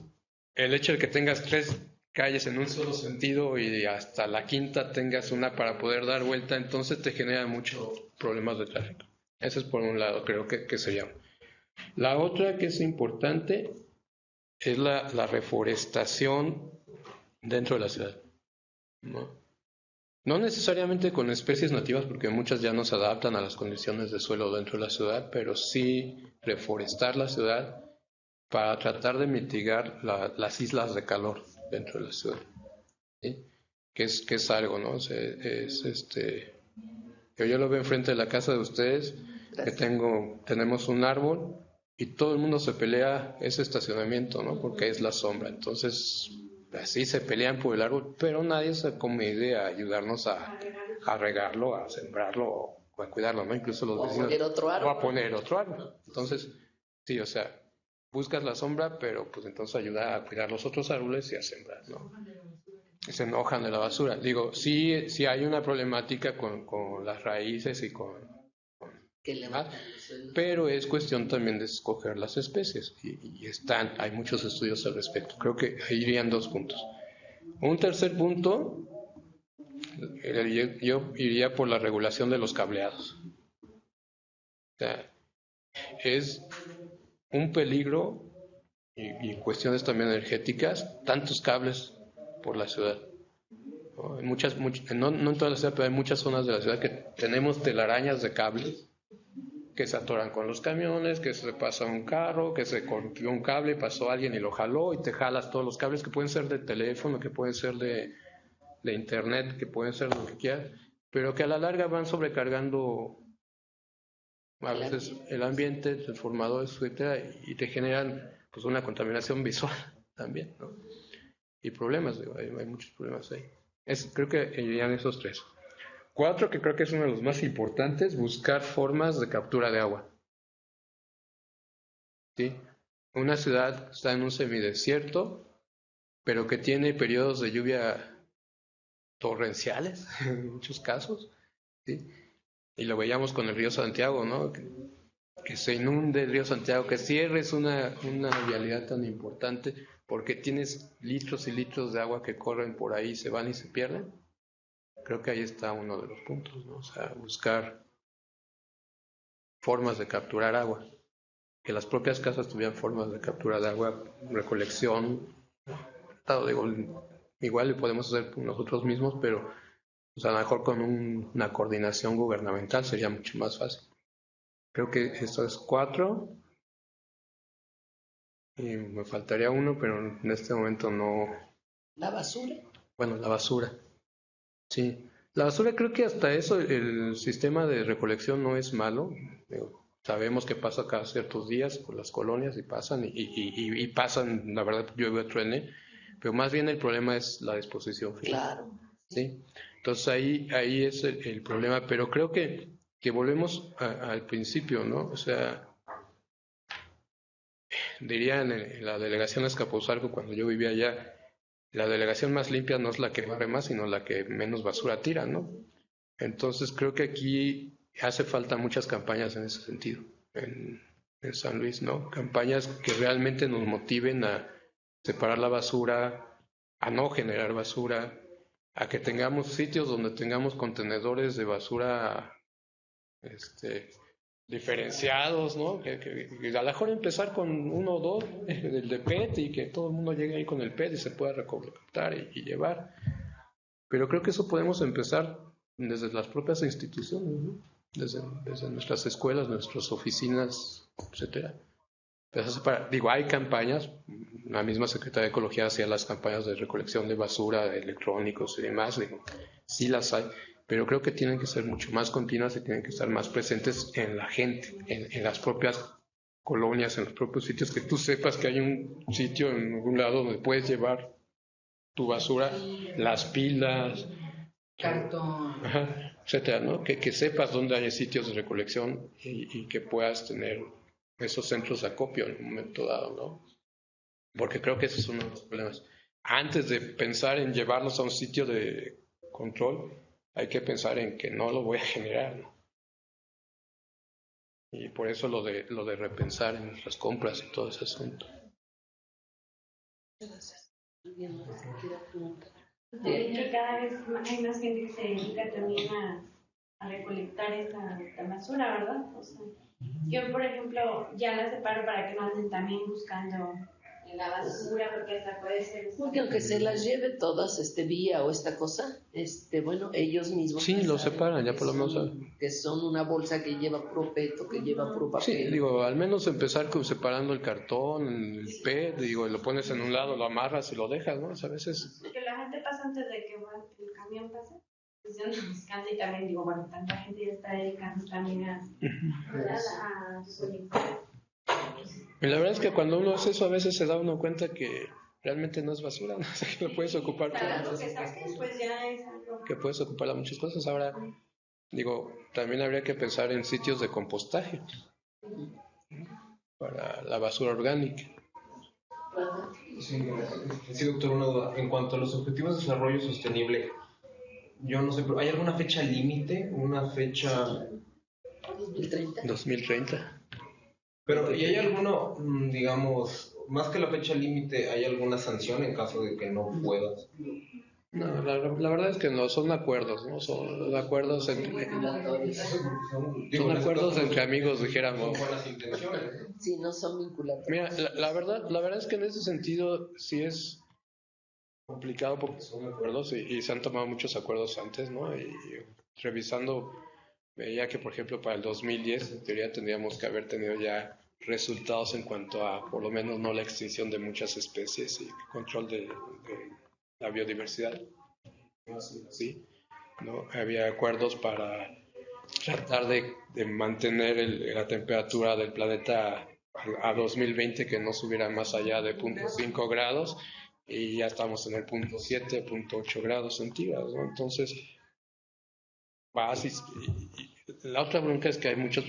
el hecho de que tengas 3 calles en un solo sentido y hasta la quinta tengas una para poder dar vuelta, entonces te genera muchos problemas de tráfico. Eso es por un lado, creo que sería. La otra que es importante es la reforestación dentro de la ciudad, ¿no? No necesariamente con especies nativas, porque muchas ya no se adaptan a las condiciones de suelo dentro de la ciudad, pero sí reforestar la ciudad para tratar de mitigar las islas de calor dentro de la ciudad, ¿sí? Que es algo, ¿no? Que yo lo veo enfrente de la casa de ustedes, que tenemos un árbol y todo el mundo se pelea ese estacionamiento, ¿no? Porque es la sombra. Entonces, así se pelean por el árbol, pero nadie se come a ayudarnos a regarlo, a sembrarlo o a cuidarlo, ¿no? Incluso los vecinos. O a poner otro árbol. Entonces, sí, o sea, buscas la sombra, pero pues entonces ayuda a cuidar los otros árboles y a sembrar, ¿no? Se enojan de la basura. Digo, sí hay una problemática con las raíces y con pero es cuestión también de escoger las especies y hay muchos estudios al respecto. Creo que ahí irían 2 puntos. Un tercer punto, yo iría por la regulación de los cableados. O sea, es un peligro y cuestiones también energéticas, tantos cables por la ciudad. ¿No? No en toda la ciudad, pero hay muchas zonas de la ciudad que tenemos telarañas de cables que se atoran con los camiones, que se pasa un carro, que se cortó un cable, pasó alguien y lo jaló y te jalas todos los cables que pueden ser de teléfono, que pueden ser de internet, que pueden ser lo que quieras, pero que a la larga van sobrecargando a veces el ambiente, transformadores, etcétera, y te generan pues una contaminación visual también, ¿no? Y problemas, digo, hay muchos problemas ahí. Creo que irían esos 3. 4, que creo que es uno de los más importantes, buscar formas de captura de agua. ¿Sí? Una ciudad está en un semidesierto, pero que tiene periodos de lluvia torrenciales, en muchos casos, ¿sí? Y lo veíamos con el río Santiago, ¿no? Que se inunde el río Santiago, que cierres una vialidad tan importante, porque tienes litros y litros de agua que corren por ahí, se van y se pierden. Creo que ahí está uno de los puntos, ¿no? O sea, buscar formas de capturar agua. Que las propias casas tuvieran formas de captura de agua, recolección. Digo, igual lo podemos hacer nosotros mismos, pero pues, a lo mejor con una coordinación gubernamental sería mucho más fácil. Creo que esto es 4. Y me faltaría 1, pero en este momento no. ¿La basura? Bueno, la basura. Sí, la basura creo que hasta eso el sistema de recolección no es malo. Sabemos que pasa cada ciertos días por las colonias y pasan y pasan, la verdad, llueve o truene, pero más bien el problema es la disposición final. Claro. ¿Sí? Entonces ahí es el problema, pero creo que volvemos al principio, ¿no? O sea, diría en la delegación Azcapotzalco, cuando yo vivía allá, la delegación más limpia no es la que barre más, sino la que menos basura tira, ¿no? Entonces creo que aquí hace falta muchas campañas en ese sentido, en San Luis, ¿no? Campañas que realmente nos motiven a separar la basura, a no generar basura, a que tengamos sitios donde tengamos contenedores de basura diferenciados, ¿no? Que a lo mejor empezar con 1 o 2 del de PET y que todo el mundo llegue ahí con el PET y se pueda recolectar y llevar. Pero creo que eso podemos empezar desde las propias instituciones, ¿no? Desde nuestras escuelas, nuestras oficinas, etcétera. Hay campañas, la misma Secretaría de Ecología hacía las campañas de recolección de basura, de electrónicos y demás, sí las hay, pero creo que tienen que ser mucho más continuas y tienen que estar más presentes en la gente, en las propias colonias, en los propios sitios, que tú sepas que hay un sitio en algún lado donde puedes llevar tu basura, las pilas, Cartón. Ajá, etcétera, ¿no? Que sepas dónde hay sitios de recolección y que puedas tener esos centros de acopio en un momento dado, ¿no? Porque creo que ese es uno de los problemas. Antes de pensar en llevarlos a un sitio de control, hay que pensar en que no lo voy a generar, ¿no? Y por eso lo de repensar en las compras y todo ese asunto. ¿Alguien más que quiera preguntar? De hecho, cada vez hay más gente que se dedica también a recolectar esta basura, ¿verdad? O sea, yo, por ejemplo, ya la separo para que no anden también buscando en la basura, porque hasta puede ser... Porque aunque se las lleve todas vía o esta cosa, bueno, ellos mismos Sí, lo saben separan, ya por lo menos. que son una bolsa que lleva puro peto, que lleva puro papel. Sí, digo, al menos empezar con separando el cartón, el PET, digo, lo pones en un lado, lo amarras y lo dejas, ¿no? O sea, a veces... Que la gente pasa antes de que el camión pase, pues yo ando buscando y también digo, bueno, tanta gente ya está dedicando también a solicitar. Y la verdad es que cuando uno hace eso, a veces se da uno cuenta que realmente no es basura, ¿no? O sea, que lo puedes ocupar para Claro, muchas que saques, cosas. pues ya es algo. Que puedes ocuparla muchas cosas. Ahora, digo, también habría que pensar en sitios de compostaje para la basura orgánica. Sí, doctor, una duda. En cuanto a los objetivos de desarrollo sostenible, yo no sé, pero ¿hay alguna fecha límite? ¿Una fecha...? 2030. 2030. Pero, ¿y hay alguno, digamos, más que la fecha límite, hay alguna sanción en caso de que no puedas? No, la verdad es que no, son acuerdos, ¿no? Son acuerdos entre amigos, dijéramos. Son buenas intenciones, ¿no? Sí, no son vinculatorios. Mira, la verdad es que en ese sentido sí es complicado porque son acuerdos y se han tomado muchos acuerdos antes, ¿no? Y revisando, veía que, por ejemplo, para el 2010, en teoría tendríamos que haber tenido ya resultados en cuanto a, por lo menos, no la extinción de muchas especies y control de la biodiversidad. Sí, ¿no? Había acuerdos para tratar de mantener la temperatura del planeta a 2020 que no subiera más allá de 0.5 grados y ya estamos en el 0.7, 0.8 grados centígrados, ¿no? Entonces, la otra bronca es que hay muchos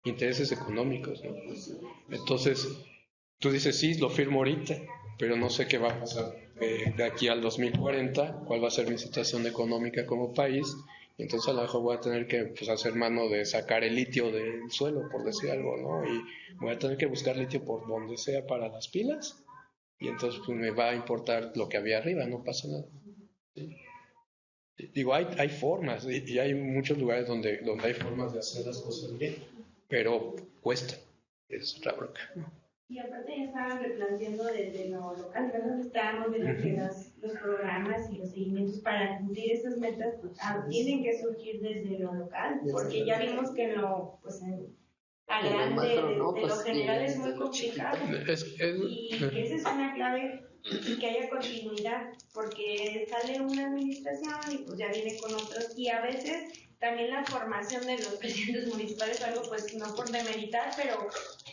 intereses económicos, ¿no? Entonces, tú dices, sí, lo firmo ahorita, pero no sé qué va a pasar de aquí al 2040, cuál va a ser mi situación económica como país, y entonces a lo mejor voy a tener que hacer mano de sacar el litio del suelo, por decir algo, ¿no? Y voy a tener que buscar litio por donde sea para las pilas, y entonces pues me va a importar lo que había arriba, no pasa nada. ¿Sí? Digo, hay formas, y hay muchos lugares donde hay formas de hacer las cosas bien, pero cuesta, es otra bronca. Y aparte ya estaban replanteando desde lo local, ¿verdad? Estábamos viendo que los programas y los seguimientos para cumplir estas metas tienen que surgir desde lo local, porque ya vimos que a grande, de lo general es muy complicado. Y que esa es una clave, y que haya continuidad, porque sale una administración y pues ya viene con otros, y a veces también la formación de los presidentes municipales, algo pues no por demeritar, pero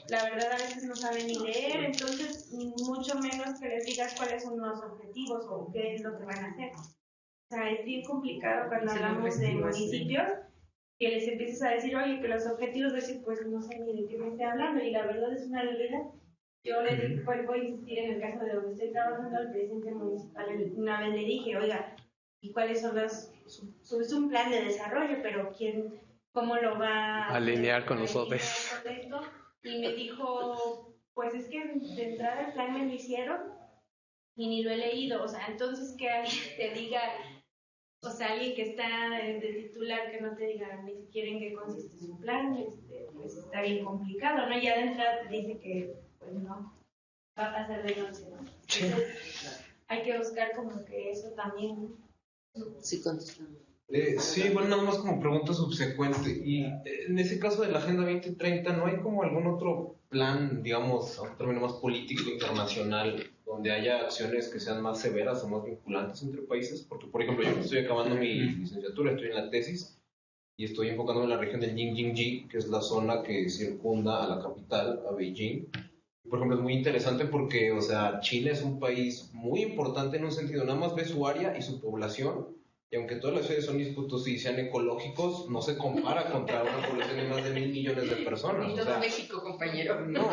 la verdad a veces no saben ni leer, entonces mucho menos que les digas cuáles son los objetivos o qué es lo que van a hacer. O sea, es bien complicado cuando hablamos de municipios, que les empieces a decir, oye, que los objetivos, decir, pues no sé ni de qué me estoy hablando, y la verdad es una realidad. Yo le dije, pues voy a insistir en el caso de donde estoy trabajando al presidente municipal, una vez le dije, oiga, ¿y cuáles son es un plan de desarrollo, pero cómo lo va a alinear con los otros? Y me dijo, pues es que de entrada el plan me lo hicieron y ni lo he leído, o sea, entonces que alguien te diga, o sea, alguien que está de titular que no te diga ni siquiera en qué consiste su plan, pues está bien complicado, ¿no? Ya de entrada te dice que, pues no, va a pasar de noche, ¿no? Entonces, hay que buscar como que eso también. Sí, contestamos. Sí, bueno, nada más como pregunta subsecuente. Y en ese caso de la Agenda 2030, ¿no hay como algún otro plan, digamos, a un término más político internacional, donde haya acciones que sean más severas o más vinculantes entre países? Porque, por ejemplo, yo estoy acabando mi licenciatura, estoy en la tesis y estoy enfocándome en la región del Jing-Jin-Ji, que es la zona que circunda a la capital, a Beijing. Por ejemplo, es muy interesante porque, o sea, China es un país muy importante en un sentido, nada más ve su área y su población, y aunque todas las ciudades San Luis Potosí sean ecológicos, no se compara contra una población de más de 1.000 millones de personas. Ni O todo sea, México, compañero. no,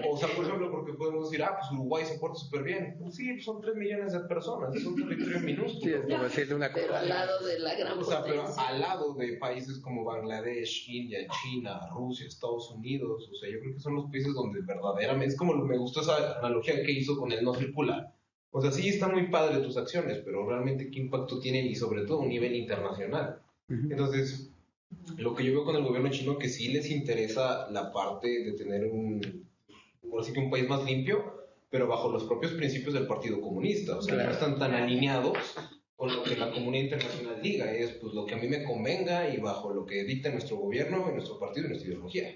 o sea, por ejemplo, porque podemos decir, pues Uruguay se porta súper bien. Pues sí, son 3 millones de personas, es un territorio minúsculo. Sí, es como decirle una Pero al lado de la gran O sea, pero potencia. al lado de países como Bangladesh, India, China, Rusia, Estados Unidos, o sea, yo creo que son los países donde verdaderamente, es como me gustó esa analogía que hizo con el no circular. O sea, sí están muy padres tus acciones, pero realmente qué impacto tienen y sobre todo a un nivel internacional. Entonces, lo que yo veo con el gobierno chino que sí les interesa la parte de tener por así que un país más limpio, pero bajo los propios principios del Partido Comunista. O sea, no están tan alineados con lo que la comunidad internacional diga, es pues lo que a mí me convenga y bajo lo que dicta nuestro gobierno, nuestro partido y nuestra ideología.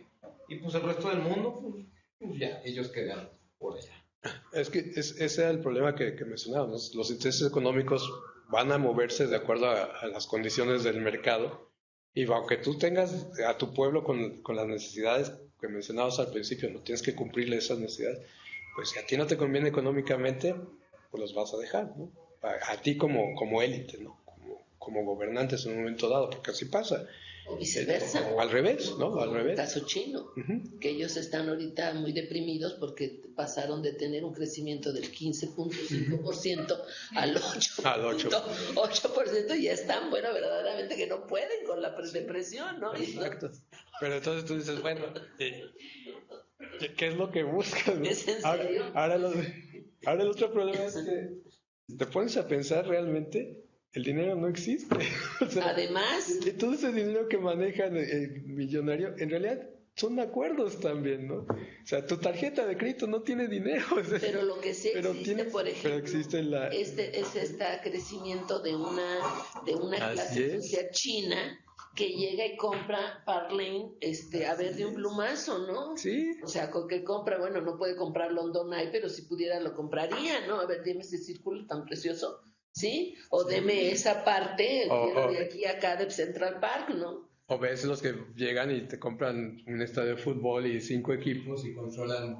Y pues el resto del mundo, pues ya, ellos quedan por allá. Es que ese era el problema que mencionábamos. Los intereses económicos van a moverse de acuerdo a las condiciones del mercado. Y aunque tú tengas a tu pueblo con las necesidades que mencionabas al principio, no tienes que cumplirle esas necesidades, pues si a ti no te conviene económicamente, pues los vas a dejar, ¿no? A ti como élite, ¿no? Como gobernantes en un momento dado, porque así pasa. O viceversa. O al revés, ¿no? Al revés. Caso chino, que ellos están ahorita muy deprimidos porque pasaron de tener un crecimiento del 15.5% al 8%, y ya están, bueno, verdaderamente que no pueden con la depresión, ¿no? Exacto. Pero entonces tú dices, bueno, ¿qué es lo que buscas, no? ¿Es en serio? Ahora el otro problema es que te pones a pensar realmente, el dinero no existe. O sea, además, todo ese dinero que manejan el millonario, en realidad son acuerdos también, ¿no? O sea, tu tarjeta de crédito no tiene dinero. O sea, pero lo que sí existe, por ejemplo, pero existe es este crecimiento de una clase social china que llega y compra Parlane, a ver, de un plumazo, ¿no? Sí. O sea, con que compra, bueno, no puede comprar London Eye, pero si pudiera lo compraría, ¿no? A ver, dime ese círculo tan precioso, ¿sí? O deme esa parte, de aquí a acá de Central Park, ¿no? O ves los que llegan y te compran un estadio de fútbol y 5 equipos y controlan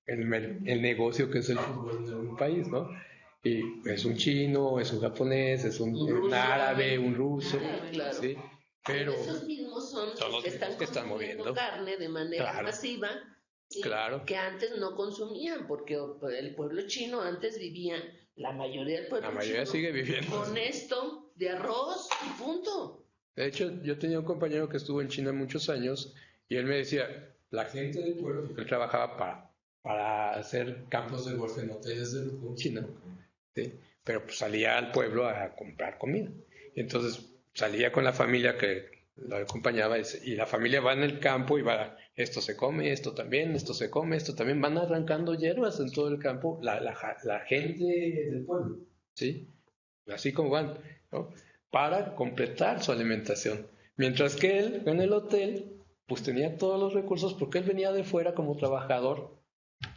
el negocio que es el fútbol de un país, ¿no? Y es un chino, es un japonés, es un árabe, un ruso, claro. ¿sí? Pero esos mismos son los que están moviendo carne de manera masiva, ¿sí? Claro. Que antes no consumían, porque el pueblo chino antes vivía, la mayoría del pueblo la mayoría chino, sigue viviendo con esto de arroz y punto. De hecho, yo tenía un compañero que estuvo en China muchos años y él me decía, la gente del pueblo, porque él trabajaba para hacer campos de golf en hoteles de lujo en China, ¿sí? Pero pues salía al pueblo a comprar comida. Y entonces salía con la familia que lo acompañaba y la familia va en el campo y va, esto se come, esto también, esto se come, esto también, van arrancando hierbas en todo el campo, la gente del pueblo, ¿sí? Así como van, ¿no? Para completar su alimentación. Mientras que él, en el hotel, pues tenía todos los recursos porque él venía de fuera como trabajador,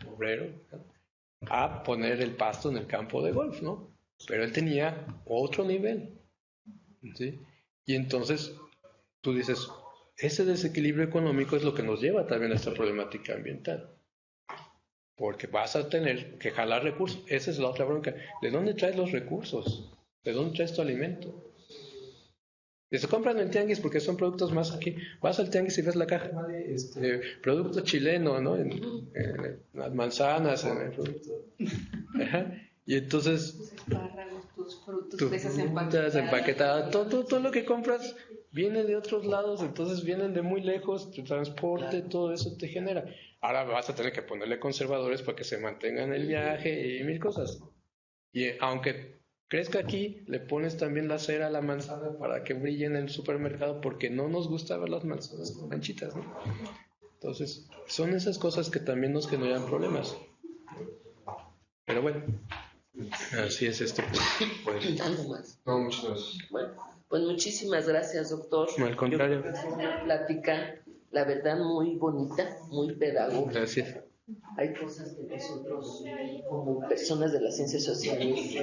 obrero, ¿no? A poner el pasto en el campo de golf, ¿no? Pero él tenía otro nivel, ¿sí? Y entonces tú dices, ese desequilibrio económico es lo que nos lleva también a esta problemática ambiental. Porque vas a tener que jalar recursos. Esa es la otra bronca. ¿De dónde traes los recursos? ¿De dónde traes tu alimento? Y se compran en tianguis porque son productos más aquí. Vas al tianguis y ves la caja, vale, producto chileno, ¿no? En las manzanas, en el producto. Ajá. Y entonces Tus frutas empaquetadas, todo lo que compras viene de otros lados, entonces vienen de muy lejos, tu transporte, todo eso te genera. Ahora vas a tener que ponerle conservadores para que se mantengan el viaje y mil cosas. Y aunque crezca aquí, le pones también la cera a la manzana para que brille en el supermercado, porque no nos gusta ver las manzanas con manchitas, ¿no? Entonces, son esas cosas que también nos generan problemas. Pero bueno, así es esto. Pues, algo más. No, muchas gracias. Bueno, pues muchísimas gracias, doctor. No, al contrario. Yo creo que fue una plática, la verdad, muy bonita, muy pedagógica. Gracias. Hay cosas que nosotros, como personas de las ciencias sociales,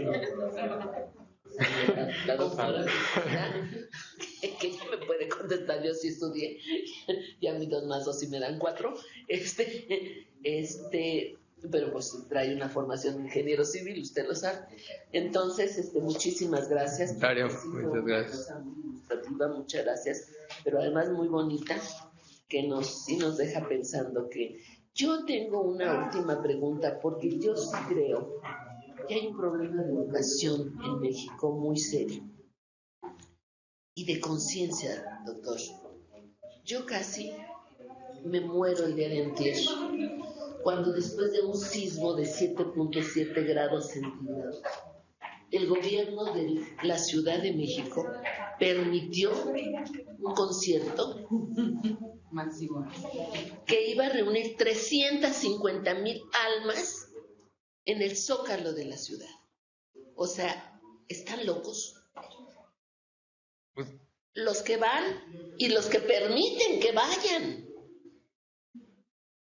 la doctora, que ella me puede contar contestar, yo sí estudié, y a mí 2 más 2 sí me dan 4, pero pues trae una formación de ingeniero civil, usted lo sabe. Entonces, muchísimas gracias. Dario, Sí, muchas gracias. una cosa muy ilustrativa, muchas gracias, pero además muy bonita, que sí nos deja pensando que yo tengo una última pregunta, porque yo sí creo que hay un problema de educación en México muy serio y de conciencia, doctor. Yo casi me muero el día de antier, cuando después de un sismo de 7.7 grados centígrados, el gobierno de la Ciudad de México permitió un concierto máximo que iba a reunir 350,000 almas en el Zócalo de la ciudad. O sea, están locos los que van y los que permiten que vayan.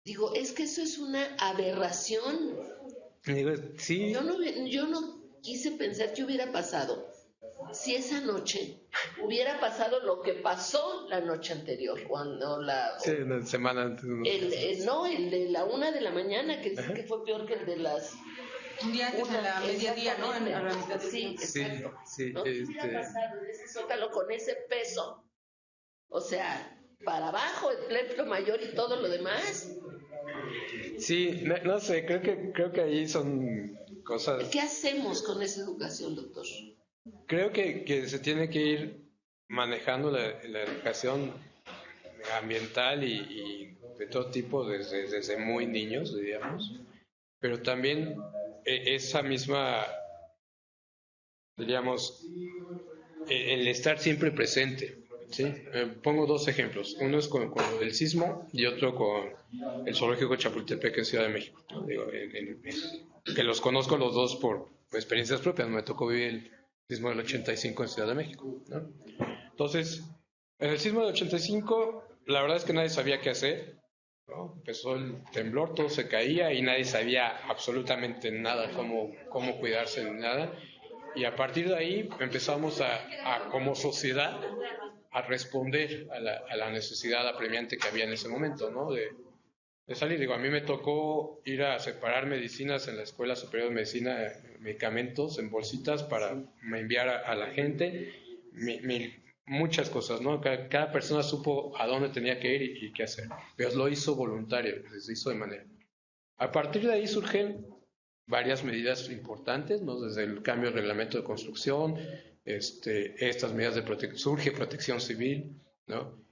Digo, es que eso es una aberración. Digo, sí. Yo no quise pensar qué hubiera pasado si esa noche hubiera pasado lo que pasó la noche anterior, cuando Sí, una semana antes. el de la 1 de la mañana, que dicen que fue peor que el de las... Un día antes de la mediodía, ¿no? A la mitad del Sí, día. exacto. Sí, ¿No? ¿Qué hubiera pasado en ese Zócalo con ese peso? O sea, para abajo, el Templo Mayor y todo lo demás. Sí, no sé, creo que ahí son cosas. ¿Qué hacemos con esa educación, doctor? Creo que se tiene que ir manejando la educación ambiental y de todo tipo desde muy niños, diríamos, pero también esa misma, diríamos, el estar siempre presente, ¿sí? Pongo 2 ejemplos, uno es con el sismo y otro con el zoológico Chapultepec en Ciudad de México, ¿no? Digo, que los conozco los dos por experiencias propias, me tocó vivir el sismo del 85 en Ciudad de México, ¿no? Entonces, en el sismo del 85, la verdad es que nadie sabía qué hacer, ¿no? Empezó el temblor, todo se caía y nadie sabía absolutamente nada, cómo cuidarse ni nada. Y a partir de ahí empezamos como sociedad a responder a la necesidad apremiante que había en ese momento, ¿no? De salir. Digo, a mí me tocó ir a separar medicinas en la Escuela Superior de Medicina, medicamentos en bolsitas para enviar a la gente, muchas cosas, ¿no? Cada persona supo a dónde tenía que ir y qué hacer. Pero lo hizo voluntario, se hizo de manera. A partir de ahí surgen varias medidas importantes, ¿no? Desde el cambio del reglamento de construcción, estas medidas de protección, surge protección civil, ¿no?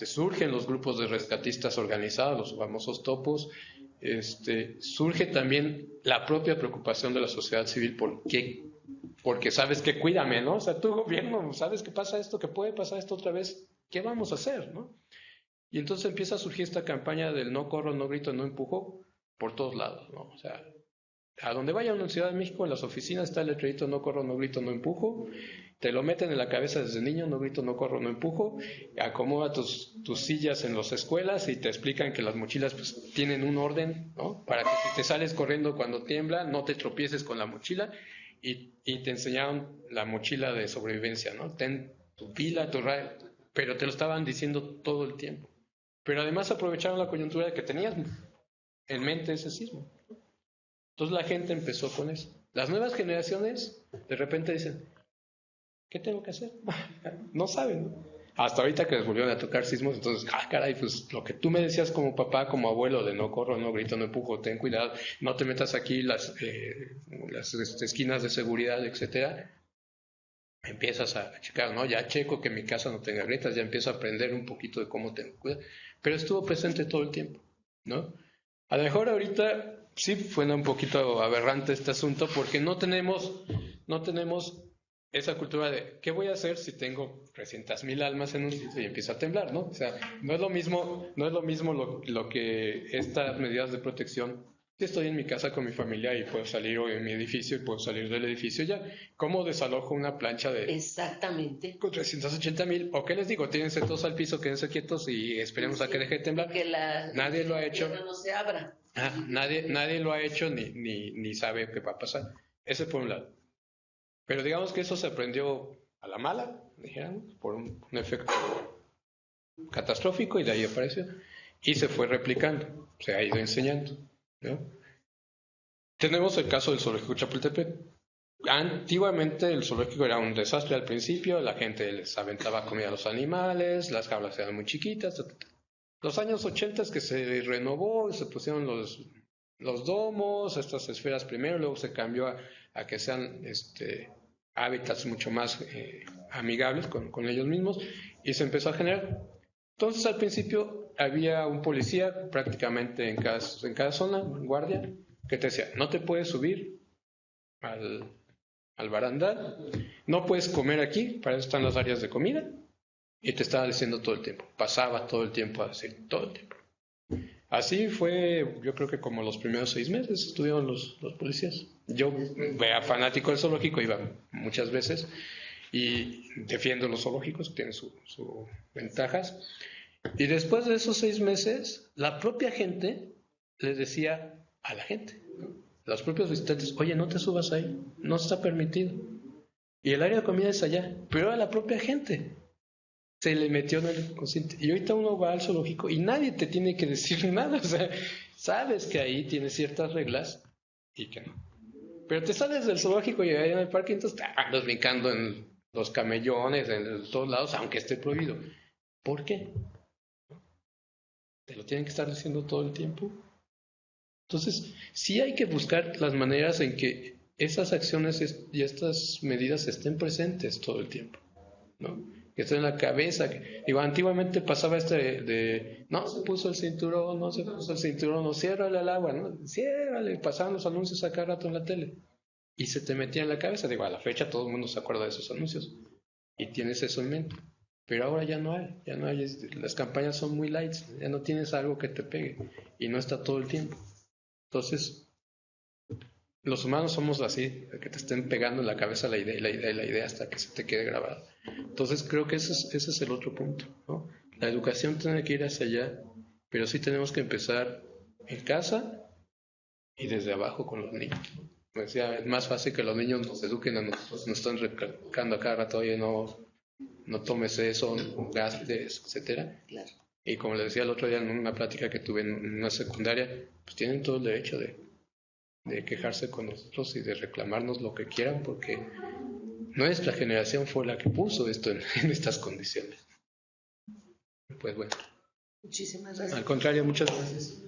Surgen los grupos de rescatistas organizados, los famosos topos, surge también la propia preocupación de la sociedad civil porque sabes que cuídame, ¿no? O sea, tu gobierno, sabes que pasa esto, que puede pasar esto otra vez, ¿qué vamos a hacer, no? Y entonces empieza a surgir esta campaña del no corro, no grito, no empujo por todos lados, ¿no? O sea, a donde vaya una Ciudad de México, en las oficinas está el letrerito no corro, no grito, no empujo. Te lo meten en la cabeza desde niño, no grito, no corro, no empujo. Acomoda tus sillas en las escuelas y te explican que las mochilas pues tienen un orden, ¿no? Para que si te sales corriendo cuando tiembla, no te tropieces con la mochila. Y te enseñaron la mochila de sobrevivencia, ¿no? Ten tu pila, tu radio, pero te lo estaban diciendo todo el tiempo. Pero además aprovecharon la coyuntura de que tenías en mente ese sismo. Entonces la gente empezó con eso. Las nuevas generaciones de repente dicen, ¿qué tengo que hacer? No saben, ¿no? Hasta ahorita que les volvieron a tocar sismos, entonces, caray, pues lo que tú me decías como papá, como abuelo, de no corro, no grito, no empujo, ten cuidado, no te metas aquí las esquinas de seguridad, etcétera, empiezas a checar, ¿no? Ya checo que mi casa no tenga grietas, ya empiezo a aprender un poquito de cómo tengo cuidado, pero estuvo presente todo el tiempo, ¿no? A lo mejor ahorita sí fue un poquito aberrante este asunto porque no tenemos esa cultura de ¿qué voy a hacer si tengo 300,000 almas en un sitio y empieza a temblar, ¿no? O sea, no es lo mismo lo que estas medidas de protección. Si estoy en mi casa con mi familia y puedo salir, o en mi edificio y puedo salir del edificio ya, ¿cómo desalojo una plancha de Exactamente con 380,000? ¿O qué les digo? Tírense todos al piso, quédense quietos y esperemos a que deje de temblar. Nadie lo ha hecho. No se abra. Nadie lo ha hecho ni sabe qué va a pasar. Ese por un lado. Pero digamos que eso se aprendió a la mala, dijéramos, por un efecto catastrófico y de ahí apareció. Y se fue replicando, se ha ido enseñando, ¿no? Tenemos el caso del zoológico Chapultepec. Antiguamente el zoológico era un desastre al principio, la gente les aventaba comida a los animales, las jaulas eran muy chiquitas. Los años 80 es que se renovó, se pusieron los domos, estas esferas primero, luego se cambió a que sean hábitats mucho más amigables con ellos mismos y se empezó a generar. Entonces al principio había un policía prácticamente en cada zona, un guardia, que te decía, no te puedes subir al barandal, no puedes comer aquí, para eso están las áreas de comida, y te estaba diciendo todo el tiempo, pasaba todo el tiempo a decir, todo el tiempo. Así fue, yo creo que como los primeros 6 meses estuvieron los policías. Yo, fanático del zoológico, iba muchas veces y defiendo los zoológicos, que tienen sus ventajas. Y después de esos 6 meses, la propia gente les decía a la gente, ¿no? Los propios visitantes, oye, no te subas ahí, no está permitido. Y el área de comida es allá, pero a la propia gente se le metió en el consciente. Y ahorita uno va al zoológico y nadie te tiene que decir nada, o sea, sabes que ahí tienes ciertas reglas y que no. Pero te sales del zoológico y ahí en el parque, entonces andas brincando en los camellones, en todos lados, aunque esté prohibido. ¿Por qué? ¿Te lo tienen que estar diciendo todo el tiempo? Entonces, sí hay que buscar las maneras en que esas acciones y estas medidas estén presentes todo el tiempo, ¿no? Que estén en la cabeza. Digo, antiguamente pasaba no se puso el cinturón, no ciérrale al agua, ¿no? Ciérrale, pasaban los anuncios a cada rato en la tele. Y se te metía en la cabeza. Digo, a la fecha todo el mundo se acuerda de esos anuncios. Y tienes eso en mente. Pero ahora ya no hay, las campañas son muy light, ya no tienes algo que te pegue. Y no está todo el tiempo. Entonces, los humanos somos así, que te estén pegando en la cabeza la idea hasta que se te quede grabada. Entonces, creo que ese es el otro punto, ¿no? La educación tiene que ir hacia allá, pero sí tenemos que empezar en casa y desde abajo con los niños. Me decía, es más fácil que los niños nos eduquen a nosotros, nos están recalcando a cada rato, oye, no tomes eso, gases, etcétera. Claro. Y como le decía el otro día en una plática que tuve en una secundaria, pues tienen todo el derecho de quejarse con nosotros y de reclamarnos lo que quieran, porque nuestra generación fue la que puso esto en estas condiciones. Pues bueno. Muchísimas gracias. Al contrario, muchas gracias.